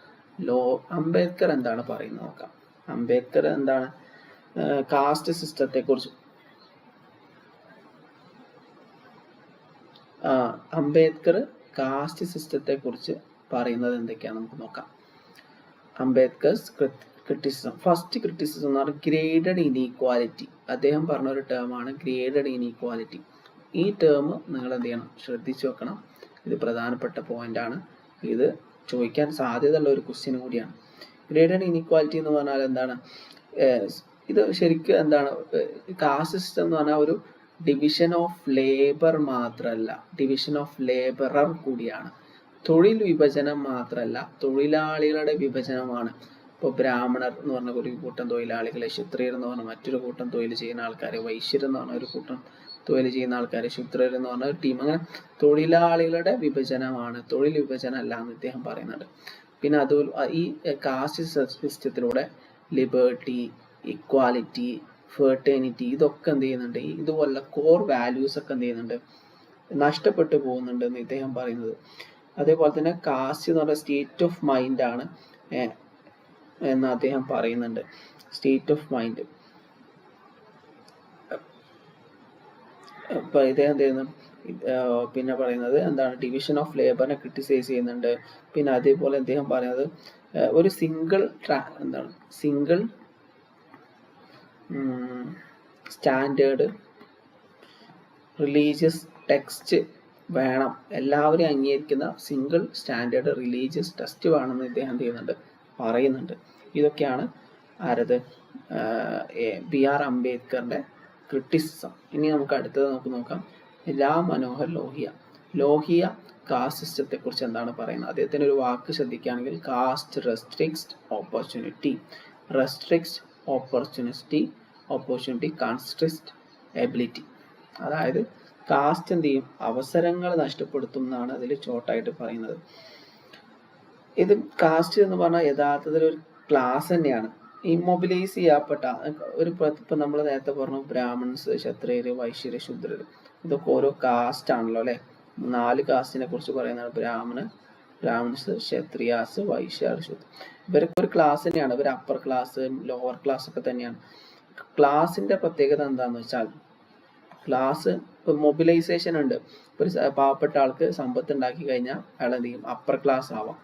അംബേദ്കർ എന്താണ് പറയുന്നത് നോക്കാം. അംബേദ്കർ എന്താണ് കാസ്റ്റ് സിസ്റ്റത്തെ കുറിച്ച്, അംബേദ്കർ കാസ്റ്റ് സിസ്റ്റത്തെ കുറിച്ച് പറയുന്നത് എന്തൊക്കെയാണ് നമുക്ക് നോക്കാം. അംബേദ്കർസ് ക്രിറ്റിസിസം. ഫസ്റ്റ് ക്രിറ്റിസിസം എന്ന് പറഞ്ഞാൽ ഗ്രേഡഡ് ഇനീക്വാലിറ്റി. അദ്ദേഹം പറഞ്ഞ ഒരു ടേമാണ് ഗ്രേഡഡ് ഇനീക്വാലിറ്റി. ഈ ടേം നിങ്ങൾ എന്ത് ചെയ്യണം, ശ്രദ്ധിച്ചു വെക്കണം. ഇത് പ്രധാനപ്പെട്ട പോയിന്റാണ്. ഇത് ചോദിക്കാൻ സാധ്യതയുള്ള ഒരു ക്വസ്റ്റ്യൻ കൂടിയാണ്. ഗ്രേഡഡ് ഇനീക്വാലിറ്റി എന്ന് പറഞ്ഞാൽ എന്താണ്, ഇത് ശരിക്കും എന്താണ്, കാസ്റ്റ് സിസ്റ്റം എന്ന് പറഞ്ഞാൽ ഒരു ഡിവിഷൻ ഓഫ് ലേബർ മാത്രമല്ല, ഡിവിഷൻ ഓഫ് ലേബറർ കൂടിയാണ്. തൊഴിൽ വിഭജനം മാത്രമല്ല, തൊഴിലാളികളുടെ വിഭജനമാണ്. ഇപ്പോൾ ബ്രാഹ്മണർ എന്ന് പറഞ്ഞ ഒരു കൂട്ടം തൊഴിലാളികളെ, ക്ഷത്രിയർ എന്ന് പറഞ്ഞ മറ്റൊരു കൂട്ടം തൊഴിൽ ചെയ്യുന്ന ആൾക്കാരെ, വൈശ്യർ എന്ന് പറഞ്ഞ ഒരു കൂട്ടം തൊഴിൽ ചെയ്യുന്ന ആൾക്കാരെ, ശൂദ്രർ എന്ന് പറഞ്ഞ ഒരു ടീം, അങ്ങനെ തൊഴിലാളികളുടെ വിഭജനമാണ്, തൊഴിൽ വിഭജനം അല്ല എന്ന് ഇദ്ദേഹം പറയുന്നുണ്ട്. പിന്നെ അത് ഈ കാസ്റ്റ് സിസ്റ്റത്തിലൂടെ ലിബർട്ടി, ഇക്വാലിറ്റി, ഫെർട്ടേണിറ്റി, ഇതൊക്കെ എന്ത് ചെയ്യുന്നുണ്ട്, ഇതുപോലുള്ള കോർ വാല്യൂസ് ഒക്കെ എന്ത് ചെയ്യുന്നുണ്ട്, നഷ്ടപ്പെട്ടു പോകുന്നുണ്ട് എന്ന് ഇദ്ദേഹം പറയുന്നത്. അതേപോലെ തന്നെ കാസ്റ്റ് എന്ന് പറഞ്ഞ സ്റ്റേറ്റ് ഓഫ് മൈൻഡ് ആണ് എന്ന് അദ്ദേഹം പറയുന്നുണ്ട്. State of mind. ഇപ്പൊ ഇദ്ദേഹം എന്ത് ചെയ്യുന്നു, പിന്നെ പറയുന്നത് എന്താണ്, ഡിവിഷൻ ഓഫ് ലേബറിനെ ക്രിട്ടിസൈസ് ചെയ്യുന്നുണ്ട്. പിന്നെ അതേപോലെ അദ്ദേഹം പറയുന്നത് ഒരു സിംഗിൾ സ്റ്റാൻഡേർഡ് റിലീജിയസ് ടെക്സ്റ്റ് വേണം, എല്ലാവരും അംഗീകരിക്കുന്ന സിംഗിൾ സ്റ്റാൻഡേർഡ് റിലീജിയസ് ടെക്സ്റ്റ് വേണമെന്ന് ഇദ്ദേഹം ചെയ്യുന്നുണ്ട്, പറയുന്നുണ്ട്. ഇതൊക്കെയാണ് ആരത്, ബി.ആർ. അംബേദ്കറിന്റെ ക്രിറ്റിസിസം. ഇനി നമുക്ക് അടുത്തത് നോക്കാം, രാം മനോഹർ ലോഹിയ കാസ്റ്റ് സിസ്റ്റത്തെ കുറിച്ച് എന്താണ് പറയുന്നത്. അദ്ദേഹത്തിന് ഒരു വാക്ക് ശ്രദ്ധിക്കുകയാണെങ്കിൽ, കാസ്റ്റ് റെസ്ട്രിക്ട്സ് ഓപ്പർച്യൂണിറ്റി കൺസ്ട്രിക്ട്സ് എബിലിറ്റി. അതായത് കാസ്റ്റ് എന്ത് ചെയ്യും, അവസരങ്ങൾ നഷ്ടപ്പെടുത്തും എന്നാണ് അതിൽ ഷോർട്ടായിട്ട് പറയുന്നത്. ഇത് കാസ്റ്റ് എന്ന് പറഞ്ഞാൽ യഥാർത്ഥത്തിൽ ഒരു ക്ലാസ് തന്നെയാണ്. ഇമ്മൊബിലൈസ് ചെയ്യപ്പെട്ട ഒരു ഇപ്പം നമ്മൾ നേരത്തെ പറഞ്ഞു ബ്രാഹ്മൺസ്, ക്ഷത്രിയര്, വൈശ്യര്, ശൂദ്രര്, ഇതൊക്കെ ഓരോ കാസ്റ്റ് ആണല്ലോ അല്ലെ. 4 കാസ്റ്റിനെ കുറിച്ച് പറയുന്നതാണ് ബ്രാഹ്മൺസ്, ക്ഷത്രിയാസ്, വൈശ്യർ, ശൂദ്ര. ഇവരൊക്കെ ഒരു ക്ലാസ് തന്നെയാണ്. ഇവർ അപ്പർ ക്ലാസ്, ലോവർ ക്ലാസ് ഒക്കെ തന്നെയാണ്. ക്ലാസിന്റെ പ്രത്യേകത എന്താന്ന് വെച്ചാൽ ക്ലാസ് മൊബിലൈസേഷൻ ഉണ്ട്. ഒരു പാവപ്പെട്ട ആൾക്ക് സമ്പത്ത് ഉണ്ടാക്കി കഴിഞ്ഞാൽ അയാൾ എന്ത് ചെയ്യും? അപ്പർ ക്ലാസ് ആവാം.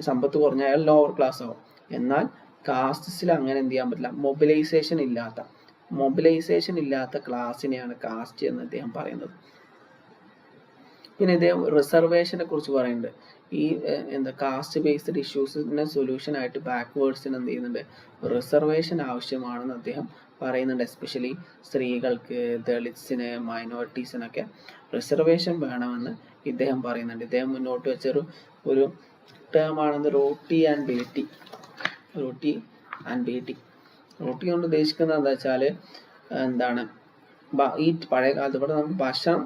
സമ്പത്ത് കുറഞ്ഞ അയാൾ ലോവർ ക്ലാസ് ആവാം. എന്നാൽ കാസ്റ്റസിൽ അങ്ങനെ എന്ത് ചെയ്യാൻ പറ്റില്ല. മൊബിലൈസേഷൻ ഇല്ലാത്ത ക്ലാസ്സിനെയാണ് കാസ്റ്റ് എന്ന് അദ്ദേഹം പറയുന്നത്. പിന്നെ ഇദ്ദേഹം റിസർവേഷനെ കുറിച്ച് പറയുന്നുണ്ട്. ഈ കാസ്റ്റ് ബേസ്ഡ് ഇഷ്യൂസിന് സൊല്യൂഷൻ ആയിട്ട് ബാക്ക്വേർഡ്സിന് എന്ത് ചെയ്യുന്നുണ്ട്? റിസർവേഷൻ ആവശ്യമാണെന്ന് അദ്ദേഹം പറയുന്നുണ്ട്. എസ്പെഷ്യലി സ്ത്രീകൾക്ക്, ദളിറ്റ്സിന്, മൈനോറിറ്റീസിനൊക്കെ റിസർവേഷൻ വേണമെന്ന് ഇദ്ദേഹം പറയുന്നുണ്ട്. ഇദ്ദേഹം മുന്നോട്ട് വെച്ചൊരു ടേം ആണെന്ന് റോട്ടി ആൻഡ് ബേട്ടി. റോട്ടി കൊണ്ട് ഉദ്ദേശിക്കുന്നത് എന്താ വെച്ചാൽ എന്താണ്? ഈ പഴയ കാലത്ത് ഇവിടെ നമുക്ക് ഭക്ഷണം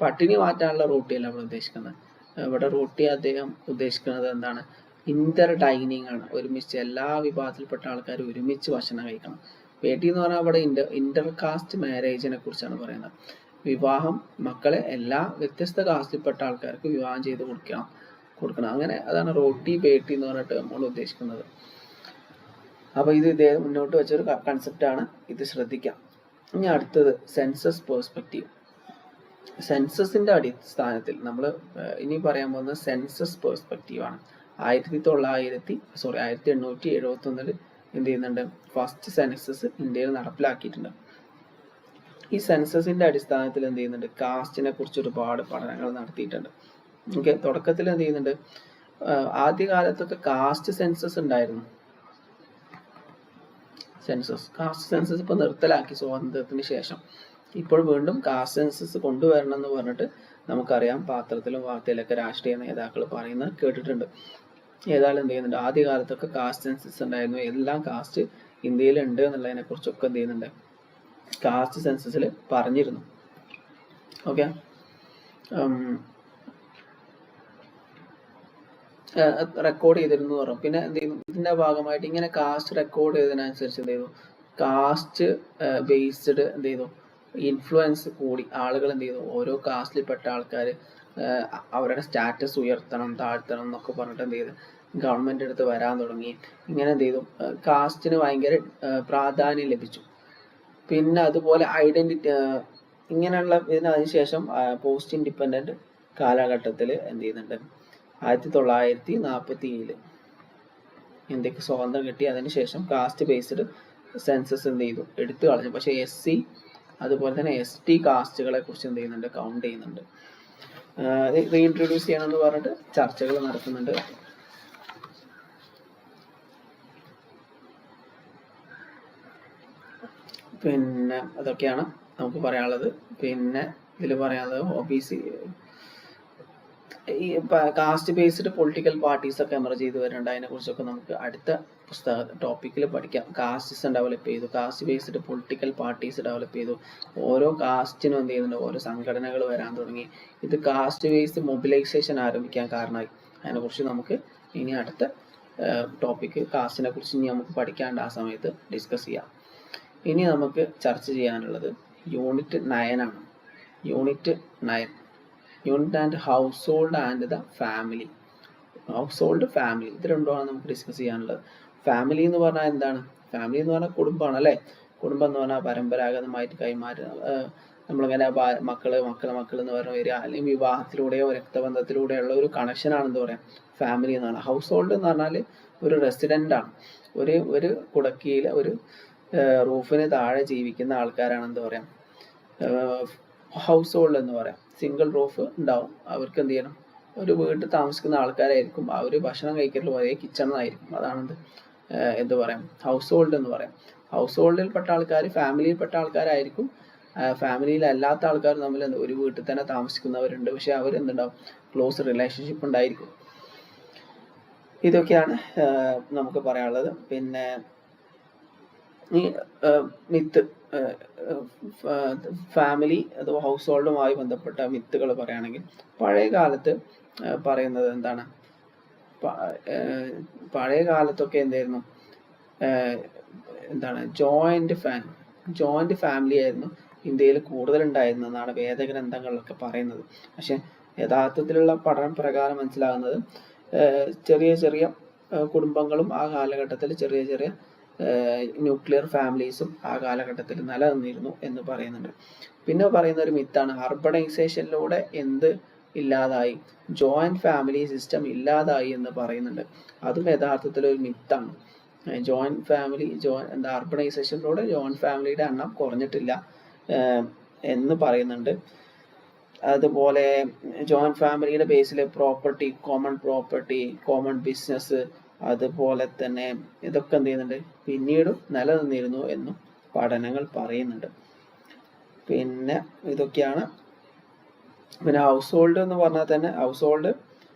പട്ടിണി മാറ്റാനുള്ള റോട്ടിയല്ല ഇവിടെ ഉദ്ദേശിക്കുന്നത്. ഇവിടെ റോട്ടി അദ്ദേഹം ഉദ്ദേശിക്കുന്നത് എന്താണ്? ഇന്റർ ഡൈനിങ് ആണ്. ഒരുമിച്ച് എല്ലാ വിഭാഗത്തിൽപ്പെട്ട ആൾക്കാർ ഒരുമിച്ച് ഭക്ഷണം കഴിക്കണം. ബേട്ടി എന്ന് പറഞ്ഞാൽ അവിടെ ഇന്റർ കാസ്റ്റ് മാരേജിനെ കുറിച്ചാണ് പറയുന്നത്. വിവാഹം, മക്കളെ എല്ലാ വ്യത്യസ്ത കാസ്റ്റിൽപ്പെട്ട ആൾക്കാർക്ക് വിവാഹം ചെയ്ത് കൊടുക്കണം. അങ്ങനെ അതാണ് റോട്ടി ബേട്ടി എന്ന് പറഞ്ഞിട്ട് നമ്മൾ ഉദ്ദേശിക്കുന്നത്. അപ്പൊ ഇത് ഇദ്ദേഹം മുന്നോട്ട് വെച്ചൊരു കൺസെപ്റ്റ് ആണ്. ഇത് ശ്രദ്ധിക്കാം. ഇനി അടുത്തത് സെൻസസ് പേഴ്സ്പെക്റ്റീവ്. സെൻസസിന്റെ അടിസ്ഥാനത്തിൽ നമ്മൾ ഇനി പറയാൻ പോകുന്നത് സെൻസസ് പേഴ്സ്പെക്റ്റീവ് ആണ്. 1871 എന്ത് ചെയ്യുന്നുണ്ട്? ഫസ്റ്റ് സെൻസസ് ഇന്ത്യയിൽ നടപ്പിലാക്കിയിട്ടുണ്ട്. ഈ സെൻസസിന്റെ അടിസ്ഥാനത്തിൽ എന്ത് ചെയ്യുന്നുണ്ട്? കാസ്റ്റിനെ കുറിച്ച് ഒരുപാട് പഠനങ്ങൾ നടത്തിയിട്ടുണ്ട്. ഓക്കെ, തുടക്കത്തിൽ എന്ത് ചെയ്യുന്നുണ്ട്? ആദ്യകാലത്തൊക്കെ കാസ്റ്റ് സെൻസസ് ഉണ്ടായിരുന്നു. കാസ്റ്റ് സെൻസസ് ഇപ്പൊ നിർത്തലാക്കി സ്വാതന്ത്ര്യത്തിന് ശേഷം. ഇപ്പോൾ വീണ്ടും കാസ്റ്റ് സെൻസസ് കൊണ്ടുവരണം എന്ന് പറഞ്ഞിട്ട് നമുക്കറിയാം, പാത്രത്തിലും വാർത്തയിലൊക്കെ രാഷ്ട്രീയ നേതാക്കൾ പറയുന്നത് കേട്ടിട്ടുണ്ട്. ഏതായാലും എന്ത് ചെയ്യുന്നുണ്ട്? ആദ്യകാലത്തൊക്കെ കാസ്റ്റ് സെൻസസ് ഉണ്ടായിരുന്നു. എല്ലാം കാസ്റ്റ് ഇന്ത്യയിൽ ഉണ്ട് എന്നുള്ളതിനെ കുറിച്ചൊക്കെ എന്ത് ചെയ്യുന്നുണ്ട്? കാസ്റ്റ് സെൻസസിൽ പറഞ്ഞിരുന്നു. ഓക്കെ, റെക്കോർഡ് ചെയ്തിരുന്നു പറഞ്ഞു. പിന്നെ എന്ത് ചെയ്യുന്നു? ഇതിന്റെ ഭാഗമായിട്ട് ഇങ്ങനെ കാസ്റ്റ് റെക്കോർഡ് ചെയ്തതിനനുസരിച്ച് എന്ത് ചെയ്തു? കാസ്റ്റ് ബേസ്ഡ് എന്ത് ചെയ്തു? ഇൻഫ്ലുവൻസ് കൂടി. ആളുകൾ എന്ത് ചെയ്തു? ഓരോ കാസ്റ്റിൽപ്പെട്ട ആൾക്കാർ അവരുടെ സ്റ്റാറ്റസ് ഉയർത്തണം, താഴ്ത്തണം എന്നൊക്കെ പറഞ്ഞിട്ട് എന്ത് ചെയ്തു? ഗവൺമെന്റ് അടുത്ത് വരാൻ തുടങ്ങി. ഇങ്ങനെ എന്ത് ചെയ്തു? കാസ്റ്റിന് ഭയങ്കര പ്രാധാന്യം ലഭിച്ചു. പിന്നെ അതുപോലെ ഐഡന്റിറ്റി ഇങ്ങനെയുള്ള അതിനുശേഷം പോസ്റ്റ് ഇൻഡിപെൻഡന്റ് കാലഘട്ടത്തിൽ എന്ത് ചെയ്യുന്നുണ്ട്? 1947 ഇന്ത്യക്ക് സ്വാതന്ത്ര്യം കിട്ടി. അതിനുശേഷം കാസ്റ്റ് ബേസ്ഡ് സെൻസസ് എന്ത് ചെയ്തു? എടുത്തു കളഞ്ഞു. പക്ഷെ SC അതുപോലെ തന്നെ ST കാസ്റ്റുകളെ കുറിച്ച് എന്ത് ചെയ്യുന്നുണ്ട്? കൗണ്ട് ചെയ്യുന്നുണ്ട്. റീഇൻട്രൊഡ്യൂസ് ചെയ്യണമെന്ന് പറഞ്ഞിട്ട് ചർച്ചകൾ നടത്തുന്നുണ്ട്. പിന്നെ അതൊക്കെയാണ് നമുക്ക് പറയാനുള്ളത്. പിന്നെ ഇതിൽ പറയാനുള്ളത് OBC ഈ കാസ്റ്റ് ബേസ്ഡ് പൊളിറ്റിക്കൽ പാർട്ടീസ് ഒക്കെ എമർജ് ചെയ്ത് വരുന്നുണ്ട്. അതിനെ കുറിച്ചൊക്കെ നമുക്ക് അടുത്ത ടോപ്പിക്കിൽ പഠിക്കാം. കാസ്റ്റ്സ് ഡെവലപ്പ് ചെയ്തു, caste based political parties develop ചെയ്തു, ഓരോ കാസ്റ്റിനും എന്ത് ചെയ്യുന്നുണ്ട്? ഓരോ സംഘടനകൾ വരാൻ തുടങ്ങി. ഇത് കാസ്റ്റ് ബേസ്ഡ് മൊബിലൈസേഷൻ ആരംഭിക്കാൻ കാരണമായി. അതിനെക്കുറിച്ച് നമുക്ക് ഇനി അടുത്ത ടോപ്പിക്ക് കാസ്റ്റിനെ കുറിച്ച് ഇനി നമുക്ക് പഠിക്കാണ്ട് ആ സമയത്ത് ഡിസ്കസ് ചെയ്യാം. ഇനി നമുക്ക് ചർച്ച ചെയ്യാനുള്ളത് യൂണിറ്റ് 9 ആണ്. Unit 9 and house hold and the family. ഇത് രണ്ടുമാണ് നമുക്ക് ഡിസ്കസ് ചെയ്യാനുള്ളത്. ഫാമിലി എന്ന് പറഞ്ഞാൽ എന്താണ്? ഫാമിലി എന്ന് പറഞ്ഞാൽ കുടുംബമാണ് അല്ലേ. കുടുംബം എന്ന് പറഞ്ഞാൽ പരമ്പരാഗതമായിട്ട് നമ്മളിങ്ങനെ മക്കള് എന്ന് പറഞ്ഞ വരിക, അല്ലെങ്കിൽ വിവാഹത്തിലൂടെയോ രക്തബന്ധത്തിലൂടെയുള്ള ഒരു കണക്ഷനാണ് എന്ത് പറയാം? ഫാമിലി എന്ന് പറഞ്ഞാൽ. ഹൗസ് ഹോൾഡ് എന്ന് പറഞ്ഞാൽ ഒരു റെസിഡന്റ് ആണ്. ഒരു കുടക്കീയിൽ ഒരു റൂഫിന് താഴെ ജീവിക്കുന്ന ആൾക്കാരാണ് എന്ത് പറയാം? ഹൗസ് ഹോൾഡ് എന്ന് പറയാം. സിംഗിൾ റൂഫ് ഉണ്ടാവും. അവർക്ക് എന്ത് ചെയ്യണം? ഒരു വീട്ടിൽ താമസിക്കുന്ന ആൾക്കാരായിരിക്കും. അവർ ഭക്ഷണം കഴിക്കൽ ഒരേ കിച്ചണിലായിരിക്കും. അതാണ് എന്ത് പറയാം? ഹൗസ് ഹോൾഡ് എന്ന് പറയാം. ഹൗസ് ഹോൾഡിൽപ്പെട്ട ആൾക്കാർ ഫാമിലിയിൽപ്പെട്ട ആൾക്കാരായിരിക്കും. ഫാമിലിയിൽ അല്ലാത്ത ആൾക്കാർ തമ്മിൽ ഒരു വീട്ടിൽ തന്നെ താമസിക്കുന്നവരുണ്ട്. പക്ഷെ അവർ എന്തുണ്ടാവും? ക്ലോസ് റിലേഷൻഷിപ്പ് ഉണ്ടായിരിക്കും. ഇതൊക്കെയാണ് നമുക്ക് പറയാനുള്ളത്. പിന്നെ ഈ മിത്ത്, ഫാമിലി അഥവാ ഹൗസ് ഹോൾഡുമായി ബന്ധപ്പെട്ട മിത്തുകൾ പറയുകയാണെങ്കിൽ പഴയ കാലത്ത് പറയുന്നത് എന്താണ്? പഴയ കാലത്തൊക്കെ എന്തായിരുന്നു? എന്താണ് ജോയിന്റ് ഫാമിലി ആയിരുന്നു ഇന്ത്യയിൽ കൂടുതൽ ഉണ്ടായിരുന്നെന്നാണ് വേദഗ്രന്ഥങ്ങളിലൊക്കെ പറയുന്നത്. പക്ഷെ യഥാർത്ഥത്തിലുള്ള പഠനം പ്രകാരം മനസ്സിലാകുന്നത് ചെറിയ ചെറിയ കുടുംബങ്ങളും ആ കാലഘട്ടത്തിൽ ചെറിയ ചെറിയ ന്യൂക്ലിയർ ഫാമിലീസും ആ കാലഘട്ടത്തിൽ നിലനിന്നിരുന്നു എന്ന് പറയുന്നുണ്ട്. പിന്നെ പറയുന്ന ഒരു മിത്താണ് അർബണൈസേഷനിലൂടെ എന്ത് ഇല്ലാതായി, ജോയിന്റ് ഫാമിലി സിസ്റ്റം ഇല്ലാതായി എന്ന് പറയുന്നുണ്ട്. അതും യഥാർത്ഥത്തിൽ ഒരു മിത്താണ്. അർബണൈസേഷനിലൂടെ ജോയിന്റ് ഫാമിലിയുടെ എണ്ണം കുറഞ്ഞിട്ടില്ല എന്ന് പറയുന്നുണ്ട്. അതുപോലെ ജോയിന്റ് ഫാമിലിയുടെ ബേസിൽ പ്രോപ്പർട്ടി, കോമൺ ബിസിനസ്, അതുപോലെ തന്നെ ഇതൊക്കെ എന്ത് ചെയ്യുന്നുണ്ട്, പിന്നീടും നിലനിന്നിരുന്നു എന്നും പഠനങ്ങൾ പറയുന്നുണ്ട്. പിന്നെ ഇതൊക്കെയാണ്. പിന്നെ ഹൗസ് ഹോൾഡ് എന്ന് പറഞ്ഞാൽ തന്നെ ഹൗസ് ഹോൾഡ്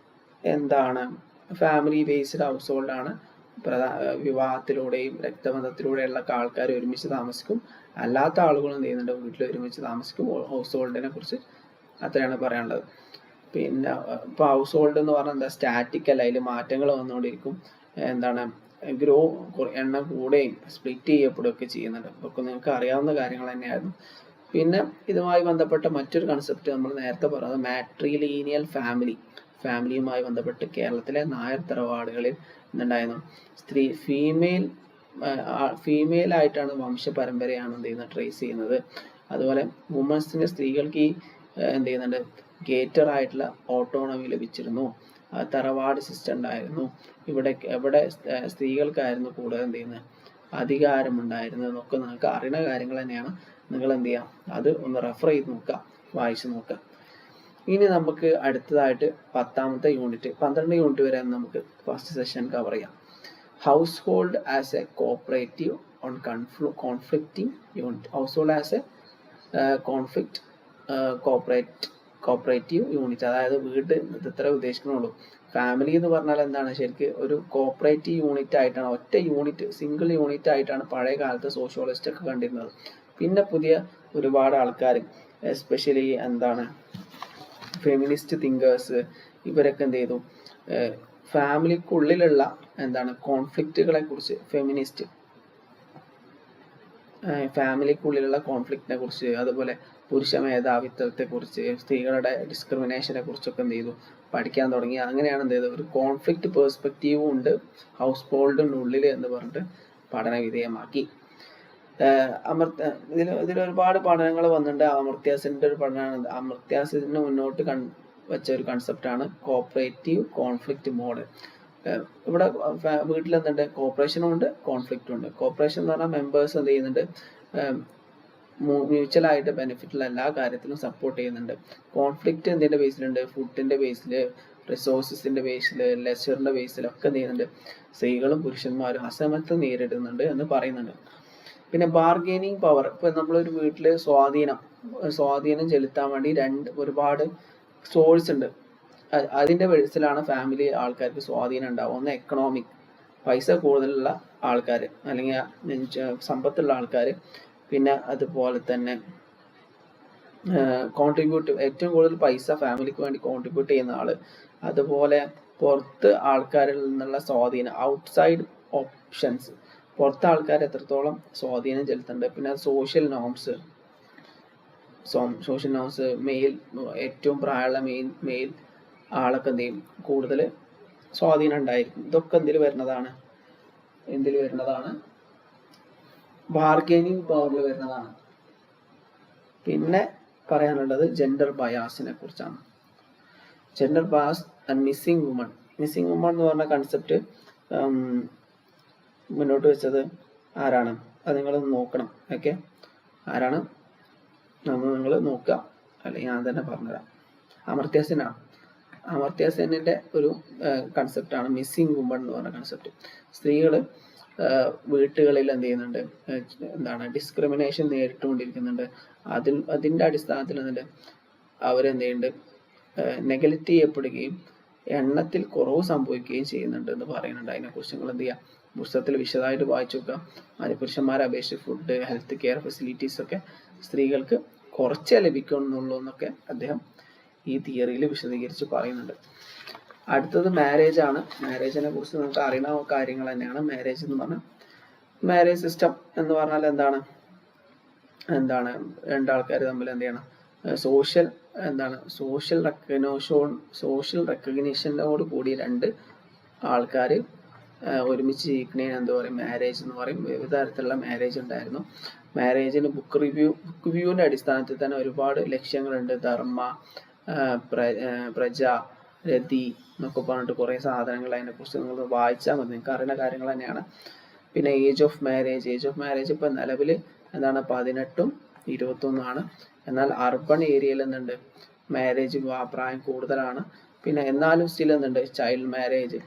എന്താണ്, ഫാമിലി ബേസ്ഡ് ഹൗസ് ഹോൾഡാണ്. വിവാഹത്തിലൂടെയും രക്തബന്ധത്തിലൂടെയുള്ള ആൾക്കാർ ഒരുമിച്ച് താമസിക്കും, അല്ലാത്ത ആളുകളും എന്ത് ചെയ്യുന്നുണ്ട്, വീട്ടിൽ ഒരുമിച്ച് താമസിക്കും. ഹൗസ് ഹോൾഡിനെ കുറിച്ച് അത്രയാണ് പറയാനുള്ളത്. പിന്നെ ഇപ്പോൾ ഹൗസ് ഹോൾഡ് എന്ന് പറഞ്ഞാൽ എന്താ, സ്റ്റാറ്റിക് അല്ല, അതിൽ മാറ്റങ്ങൾ വന്നുകൊണ്ടിരിക്കും. എന്താണ്, എണ്ണം കൂടുകയും സ്പ്ലിറ്റ് ചെയ്യപ്പെടുകയൊക്കെ ചെയ്യുന്നുണ്ട്. അതൊക്കെ നിങ്ങൾക്ക് അറിയാവുന്ന കാര്യങ്ങൾ തന്നെയായിരുന്നു. പിന്നെ ഇതുമായി ബന്ധപ്പെട്ട മറ്റൊരു കൺസെപ്റ്റ് നമ്മൾ നേരത്തെ പറഞ്ഞത് മാട്രിലീനിയൽ ഫാമിലിയുമായി ബന്ധപ്പെട്ട് കേരളത്തിലെ നായർ തറവാടുകളിൽ എന്തുണ്ടായിരുന്നു, ഫീമെയിൽ ആയിട്ടാണ് വംശപരമ്പരയാണ് എന്ത് ചെയ്യുന്നത്, ട്രേസ് ചെയ്യുന്നത്. അതുപോലെ സ്ത്രീകൾക്ക് ഈ എന്ത് ചെയ്യുന്നുണ്ട്, ഗേറ്റർ ആയിട്ടുള്ള ഓട്ടോണമി ലഭിച്ചിരുന്നു. തറവാട് സിസ്റ്റം ഉണ്ടായിരുന്നു. ഇവിടെ സ്ത്രീകൾക്കായിരുന്നു കൂടുതൽ എന്ത് ചെയ്യുന്നത്, അധികാരമുണ്ടായിരുന്നത് എന്നൊക്കെ നിങ്ങൾക്ക് അറിയുന്ന കാര്യങ്ങൾ തന്നെയാണ്. നിങ്ങൾ എന്ത് ചെയ്യാം, അത് ഒന്ന് റെഫർ ചെയ്ത് നോക്കുക, വായിച്ചു നോക്കുക. ഇനി നമുക്ക് അടുത്തതായിട്ട് 10ാമത്തെ യൂണിറ്റ്, 12 യൂണിറ്റ് വരെ നമുക്ക് ഫസ്റ്റ് സെഷൻ കവർ ചെയ്യാം. House hold as A cooperative on conflicting unit. House hold as A cooperative unit, അതായത് വീട് ഇത്ര ഉദ്ദേശിക്കുന്നുള്ളൂ. ഫാമിലി എന്ന് പറഞ്ഞാൽ എന്താണ്, ശരിക്കും ഒരു കോപ്പറേറ്റീവ് യൂണിറ്റ് ആയിട്ടാണ്, ഒറ്റ യൂണിറ്റ്, സിംഗിൾ യൂണിറ്റ് ആയിട്ടാണ് പഴയ കാലത്ത് സോഷ്യോളിസ്റ്റ് ഒക്കെ കണ്ടിരുന്നത്. പിന്നെ പുതിയ ഒരുപാട് ആൾക്കാർ, എസ്പെഷ്യലി എന്താണ് ഫെമിനിസ്റ്റ് തിങ്കേഴ്സ്, ഇവരൊക്കെ എന്ത് ചെയ്തു, ഫാമിലിക്കുള്ളിലുള്ള എന്താണ് കോൺഫ്ലിക്റ്റുകളെ കുറിച്ച്, ഫാമിലിക്കുള്ളിലുള്ള കോൺഫ്ലിക്റ്റിനെ കുറിച്ച്, അതുപോലെ പുരുഷ മേധാവിത്വത്തെ കുറിച്ച്, സ്ത്രീകളുടെ ഡിസ്ക്രിമിനേഷനെ കുറിച്ചൊക്കെ എന്ത് ചെയ്തു, പഠിക്കാൻ തുടങ്ങി. അങ്ങനെയാണ് എന്ത് ചെയ്തത്, ഒരു കോൺഫ്ലിക്റ്റ് പേഴ്സ്പെക്റ്റീവും ഉണ്ട് ഹൗസ് ഹോൾഡിൻ്റെ ഉള്ളിൽ എന്ന് പറഞ്ഞിട്ട് പഠന വിധേയമാക്കി. ഇതിൽ ഒരുപാട് പഠനങ്ങൾ വന്നിട്ടുണ്ട്. അമർത്യാസെൻ്റെ ഒരു പഠനമാണ്. അമർത്യാസെന് മുന്നോട്ട് വെച്ച ഒരു കൺസെപ്റ്റാണ് കോപ്പറേറ്റീവ് കോൺഫ്ലിക്റ്റ് മോഡൽ. ഇവിടെ വീട്ടിൽ എന്തുണ്ട്, കോപ്പറേഷനും ഉണ്ട്, കോൺഫ്ലിക്റ്റും ഉണ്ട്. കോപ്പറേഷൻ എന്ന് പറഞ്ഞാൽ മെമ്പേഴ്സ് എന്ത് ചെയ്യുന്നുണ്ട്, മ്യൂച്വലായിട്ട് ബെനിഫിറ്റുള്ള എല്ലാ കാര്യത്തിലും സപ്പോർട്ട് ചെയ്യുന്നുണ്ട്. കോൺഫ്ലിക്റ്റ് എന്തിൻ്റെ ബേസിലുണ്ട്, ഫുഡിൻ്റെ ബേസിൽ, റിസോഴ്സസിൻ്റെ ബേസിൽ, ലെഷറിൻ്റെ ബേസിലൊക്കെ എന്ത് ചെയ്യുന്നുണ്ട്, സ്ത്രീകളും പുരുഷന്മാരും അസമത്വം നേരിടുന്നുണ്ട് എന്ന് പറയുന്നുണ്ട്. പിന്നെ ബാർഗെയിനിങ് പവർ, ഇപ്പം നമ്മളൊരു വീട്ടിൽ സ്വാധീനം ചെലുത്താൻ വേണ്ടി ഒരുപാട് സോഴ്സ് ഉണ്ട്. അതിൻ്റെ ബേസിലാണ് ഫാമിലി ആൾക്കാർക്ക് സ്വാധീനം ഉണ്ടാവും. ഒന്ന് എക്കണോമിക്, പൈസ കൂടുതലുള്ള ആൾക്കാർ അല്ലെങ്കിൽ സമ്പത്തുള്ള ആൾക്കാർ. പിന്നെ അതുപോലെ തന്നെ ഏറ്റവും കൂടുതൽ പൈസ ഫാമിലിക്ക് വേണ്ടി കോൺട്രിബ്യൂട്ട് ചെയ്യുന്ന ആൾ. അതുപോലെ പുറത്ത് ആൾക്കാരിൽ നിന്നുള്ള സ്വാധീനം, ഔട്ട്സൈഡ് ഓപ്ഷൻസ്, പുറത്തെ ആൾക്കാർ എത്രത്തോളം സ്വാധീനം ചെലുത്തുന്നുണ്ട്. പിന്നെ സോഷ്യൽ നോംസ്, മെയിൽ, ഏറ്റവും പ്രായമുള്ള മെയിൽ ആളൊക്കെ എന്ത് ചെയ്യും, കൂടുതൽ സ്വാധീനം ഉണ്ടായിരിക്കും. ഇതൊക്കെ എന്തിൽ വരുന്നതാണ്, ബാർഗെയിനിങ് പവറിൽ വരുന്നതാണ്. പിന്നെ പറയാനുള്ളത് ജെൻഡർ ബയാസിനെ കുറിച്ചാണ്. Gender bias and missing woman എന്ന് പറഞ്ഞ കൺസെപ്റ്റ് മുന്നോട്ട് വെച്ചത് ആരാണ്, അത് നിങ്ങൾ നോക്കണം. ഓക്കെ, ആരാണ് നിങ്ങൾ നോക്കുക, അല്ലെങ്കിൽ ഞാൻ തന്നെ പറഞ്ഞുതരാം. അമർത്യാസെന്നിൻ്റെ ഒരു കൺസെപ്റ്റാണ് മിസ്സിംഗ് വുമൺ എന്ന് പറഞ്ഞ കൺസെപ്റ്റ്. സ്ത്രീകൾ വീട്ടുകളിൽ എന്ത് ചെയ്യുന്നുണ്ട്, ഡിസ്ക്രിമിനേഷൻ നേരിട്ടുകൊണ്ടിരിക്കുന്നുണ്ട്. അതിൻ്റെ അടിസ്ഥാനത്തിൽ എന്തുണ്ട്, അവരെന്ത് ചെയ്യുന്നുണ്ട്, നെഗ്ലക്റ്റ് ചെയ്യപ്പെടുകയും എണ്ണത്തിൽ കുറവ് സംഭവിക്കുകയും ചെയ്യുന്നുണ്ട് എന്ന് പറയുന്നുണ്ട്. അതിനെക്കുറിച്ച് നിങ്ങൾ എന്ത് ചെയ്യുക, പുസ്തകത്തിൽ വിശദമായിട്ട് വായിച്ചു നോക്കുക. അത് പുരുഷന്മാരെ അപേക്ഷിച്ച് ഫുഡ്, ഹെൽത്ത് കെയർ ഫെസിലിറ്റീസ് ഒക്കെ സ്ത്രീകൾക്ക് കുറച്ചേ ലഭിക്കുന്നുള്ളൂ എന്നൊക്കെ അദ്ദേഹം ഈ തിയറിയിൽ വിശദീകരിച്ച് പറയുന്നുണ്ട്. അടുത്തത് മാരേജ് ആണ്. മാരേജിനെ കുറിച്ച് നമുക്ക് അറിയുന്ന കാര്യങ്ങൾ തന്നെയാണ്. മാരേജ് എന്ന് പറഞ്ഞാൽ മാരേജ് സിസ്റ്റം എന്ന് പറഞ്ഞാൽ എന്താണ് രണ്ടാൾക്കാർ തമ്മിൽ എന്ത് ചെയ്യണം, സോഷ്യൽ റെക്കഗ്നീഷനോട് കൂടി രണ്ട് ആൾക്കാർ ഒരുമിച്ച് ജീവിക്കണേന് എന്ത് പറയും, മാരേജ് എന്ന് പറയും. വിവിധ തരത്തിലുള്ള മാരേജ് ഉണ്ടായിരുന്നു. മാരേജിന് ബുക്ക് വ്യൂവിന്റെ അടിസ്ഥാനത്തിൽ തന്നെ ഒരുപാട് ലക്ഷ്യങ്ങളുണ്ട്. ധർമ്മ, പ്രജ, രതി എന്നൊക്കെ പറഞ്ഞിട്ട് കുറേ സാധനങ്ങൾ, അതിനെക്കുറിച്ച് നിങ്ങൾ വായിച്ചാൽ മതി, നിങ്ങൾക്ക് അറിയുന്ന കാര്യങ്ങൾ തന്നെയാണ്. പിന്നെ ഏജ് ഓഫ് മാരേജ് ഇപ്പം നിലവിൽ 18ഉം 21 എന്നാൽ അർബൺ ഏരിയയിൽ എന്തുണ്ട്, മാരേജ് പ്രായം കൂടുതലാണ്. പിന്നെ എന്നാലും സ്റ്റിൽ എന്തുണ്ട്, ചൈൽഡ് മാരേജ്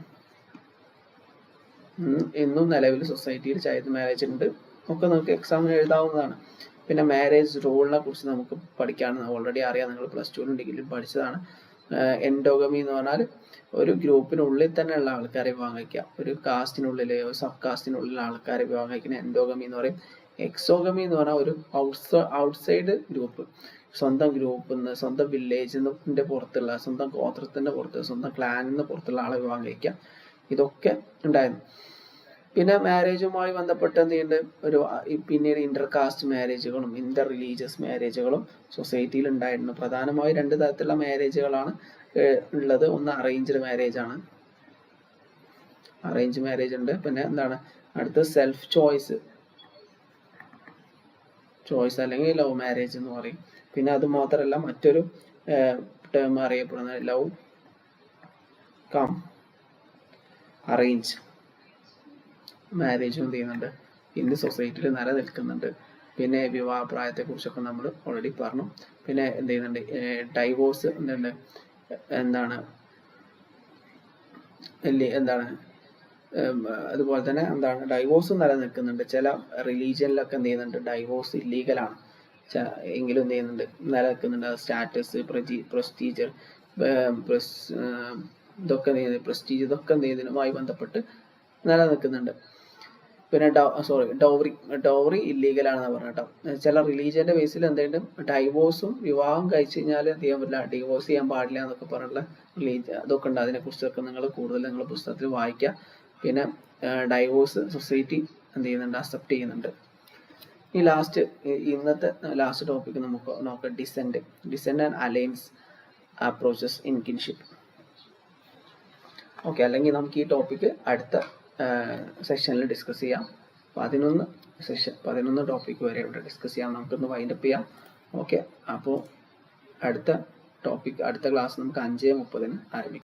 ഇന്നും നിലവിൽ സൊസൈറ്റിയിൽ ചൈൽഡ് മാരേജ് ഉണ്ട്. ഒക്കെ നമുക്ക് എക്സാമിന് എഴുതാവുന്നതാണ്. പിന്നെ മാരേജ് റൂളിനെ കുറിച്ച് നമുക്ക് പഠിക്കാണ്, ഓൾറെഡി അറിയാം, നിങ്ങൾ +2 ഡിഗ്രിയിൽ പഠിച്ചതാണ്. എൻഡോഗമി എന്ന് പറഞ്ഞാൽ ഒരു ഗ്രൂപ്പിനുള്ളിൽ തന്നെയുള്ള ആൾക്കാരെ വിവാഹം കഴിക്കുക, ഒരു കാസ്റ്റിനുള്ളിൽ, ഒരു സബ് കാസ്റ്റിനുള്ളിൽ ആൾക്കാരെ വിവാഹം കഴിക്കുന്ന എൻഡോഗമി എന്ന് പറയും. എക്സോഗമി എന്ന് പറഞ്ഞാൽ ഒരു ഔട്ട്സൈഡ് ഗ്രൂപ്പ്, സ്വന്തം ഗ്രൂപ്പിൽ നിന്ന്, സ്വന്തം വില്ലേജിന്റെ പുറത്തുള്ള, സ്വന്തം ഗോത്രത്തിന്റെ പുറത്ത്, സ്വന്തം ക്ലാനിന്ന് പുറത്തുള്ള ആളെ വിവാഹം കഴിക്കാം. ഇതൊക്കെ ഉണ്ടായിരുന്നു. പിന്നെ മാരേജുമായി ബന്ധപ്പെട്ട് എന്ത് ചെയ്യുന്നുണ്ട്, പിന്നീട് ഇന്റർ കാസ്റ്റ് മാരേജുകളും ഇന്റർ റിലീജിയസ് മാരേജുകളും സൊസൈറ്റിയിൽ ഉണ്ടായിരുന്നു. പ്രധാനമായും 2 തരത്തിലുള്ള മാരേജുകളാണ് ഉള്ളത്. ഒന്ന് അറേഞ്ച്ഡ് മാരേജ് ആണ്, അറേഞ്ച് മാരേജ് ഉണ്ട്. പിന്നെ അടുത്ത സെൽഫ് ചോയ്സ് അല്ലെങ്കിൽ ലവ് മാരേജ് എന്ന് പറയും. പിന്നെ അത് മാത്രമല്ല മറ്റൊരു ടേം അറിയപ്പെടുന്നത് ലവ് കം അറേഞ്ച് മാരേജും എന്ത് ചെയ്യുന്നുണ്ട്, ഇന്ന് സൊസൈറ്റിയിൽ നിലനിൽക്കുന്നുണ്ട്. പിന്നെ വിവാഹ പ്രായത്തെ കുറിച്ചൊക്കെ നമ്മൾ ഓൾറെഡി പറഞ്ഞു. പിന്നെ എന്ത് ചെയ്യുന്നുണ്ട്, ഡൈവോഴ്സ് അതുപോലെ തന്നെ ഡൈവോഴ്സ് നിലനിൽക്കുന്നുണ്ട്. ചില റിലീജിയനിലൊക്കെ എന്ത് ചെയ്യുന്നുണ്ട്, ഡൈവോഴ്സ് ഇല്ലീഗലാണ്, എങ്കിലും എന്ത് ചെയ്യുന്നുണ്ട്, നിലനിൽക്കുന്നുണ്ട്. സ്റ്റാറ്റസ്, പ്രസ്റ്റീജ് ഇതൊക്കെ എന്ത് ചെയ്യുന്നതുമായി ബന്ധപ്പെട്ട് നിലനിൽക്കുന്നുണ്ട്. പിന്നെ ഡൗറി ഇല്ലീഗലാണെന്ന് പറഞ്ഞിട്ടോ. ചില റിലീജിയന്റെ ബേസിൽ എന്തെങ്കിലും ഡൈവോഴ്സും വിവാഹം കഴിച്ചു കഴിഞ്ഞാൽ എന്ത് ചെയ്യാൻ പറ്റില്ല, ഡിവോഴ്സ് ചെയ്യാൻ പാടില്ല എന്നൊക്കെ പറഞ്ഞിട്ടുള്ള അതൊക്കെ ഉണ്ട്. അതിനെക്കുറിച്ചൊക്കെ നിങ്ങൾ കൂടുതൽ നിങ്ങൾ പുസ്തകത്തിൽ വായിക്കുക. പിന്നെ ഡൈവോഴ്സ് സൊസൈറ്റി എന്ത് ചെയ്യുന്നുണ്ട്, അക്സെപ്റ്റ് ചെയ്യുന്നുണ്ട്. ഈ ഇന്നത്തെ ലാസ്റ്റ് ടോപ്പിക് നമുക്ക് നോക്കാം, descend and alliance approaches in kinship. Okay, അല്ലെങ്കിൽ നമുക്ക് ഈ ടോപ്പിക്ക് അടുത്ത സെഷനിൽ ഡിസ്കസ് ചെയ്യാം. 11 ടോപ്പിക് വരെ ഇവിടെ ഡിസ്കസ് ചെയ്യാം. നമുക്കൊന്ന് വൈൻഡപ്പ് ചെയ്യാം. ഓക്കെ, അപ്പോൾ അടുത്ത ക്ലാസ് നമുക്ക് 5:30 ആരംഭിക്കാം.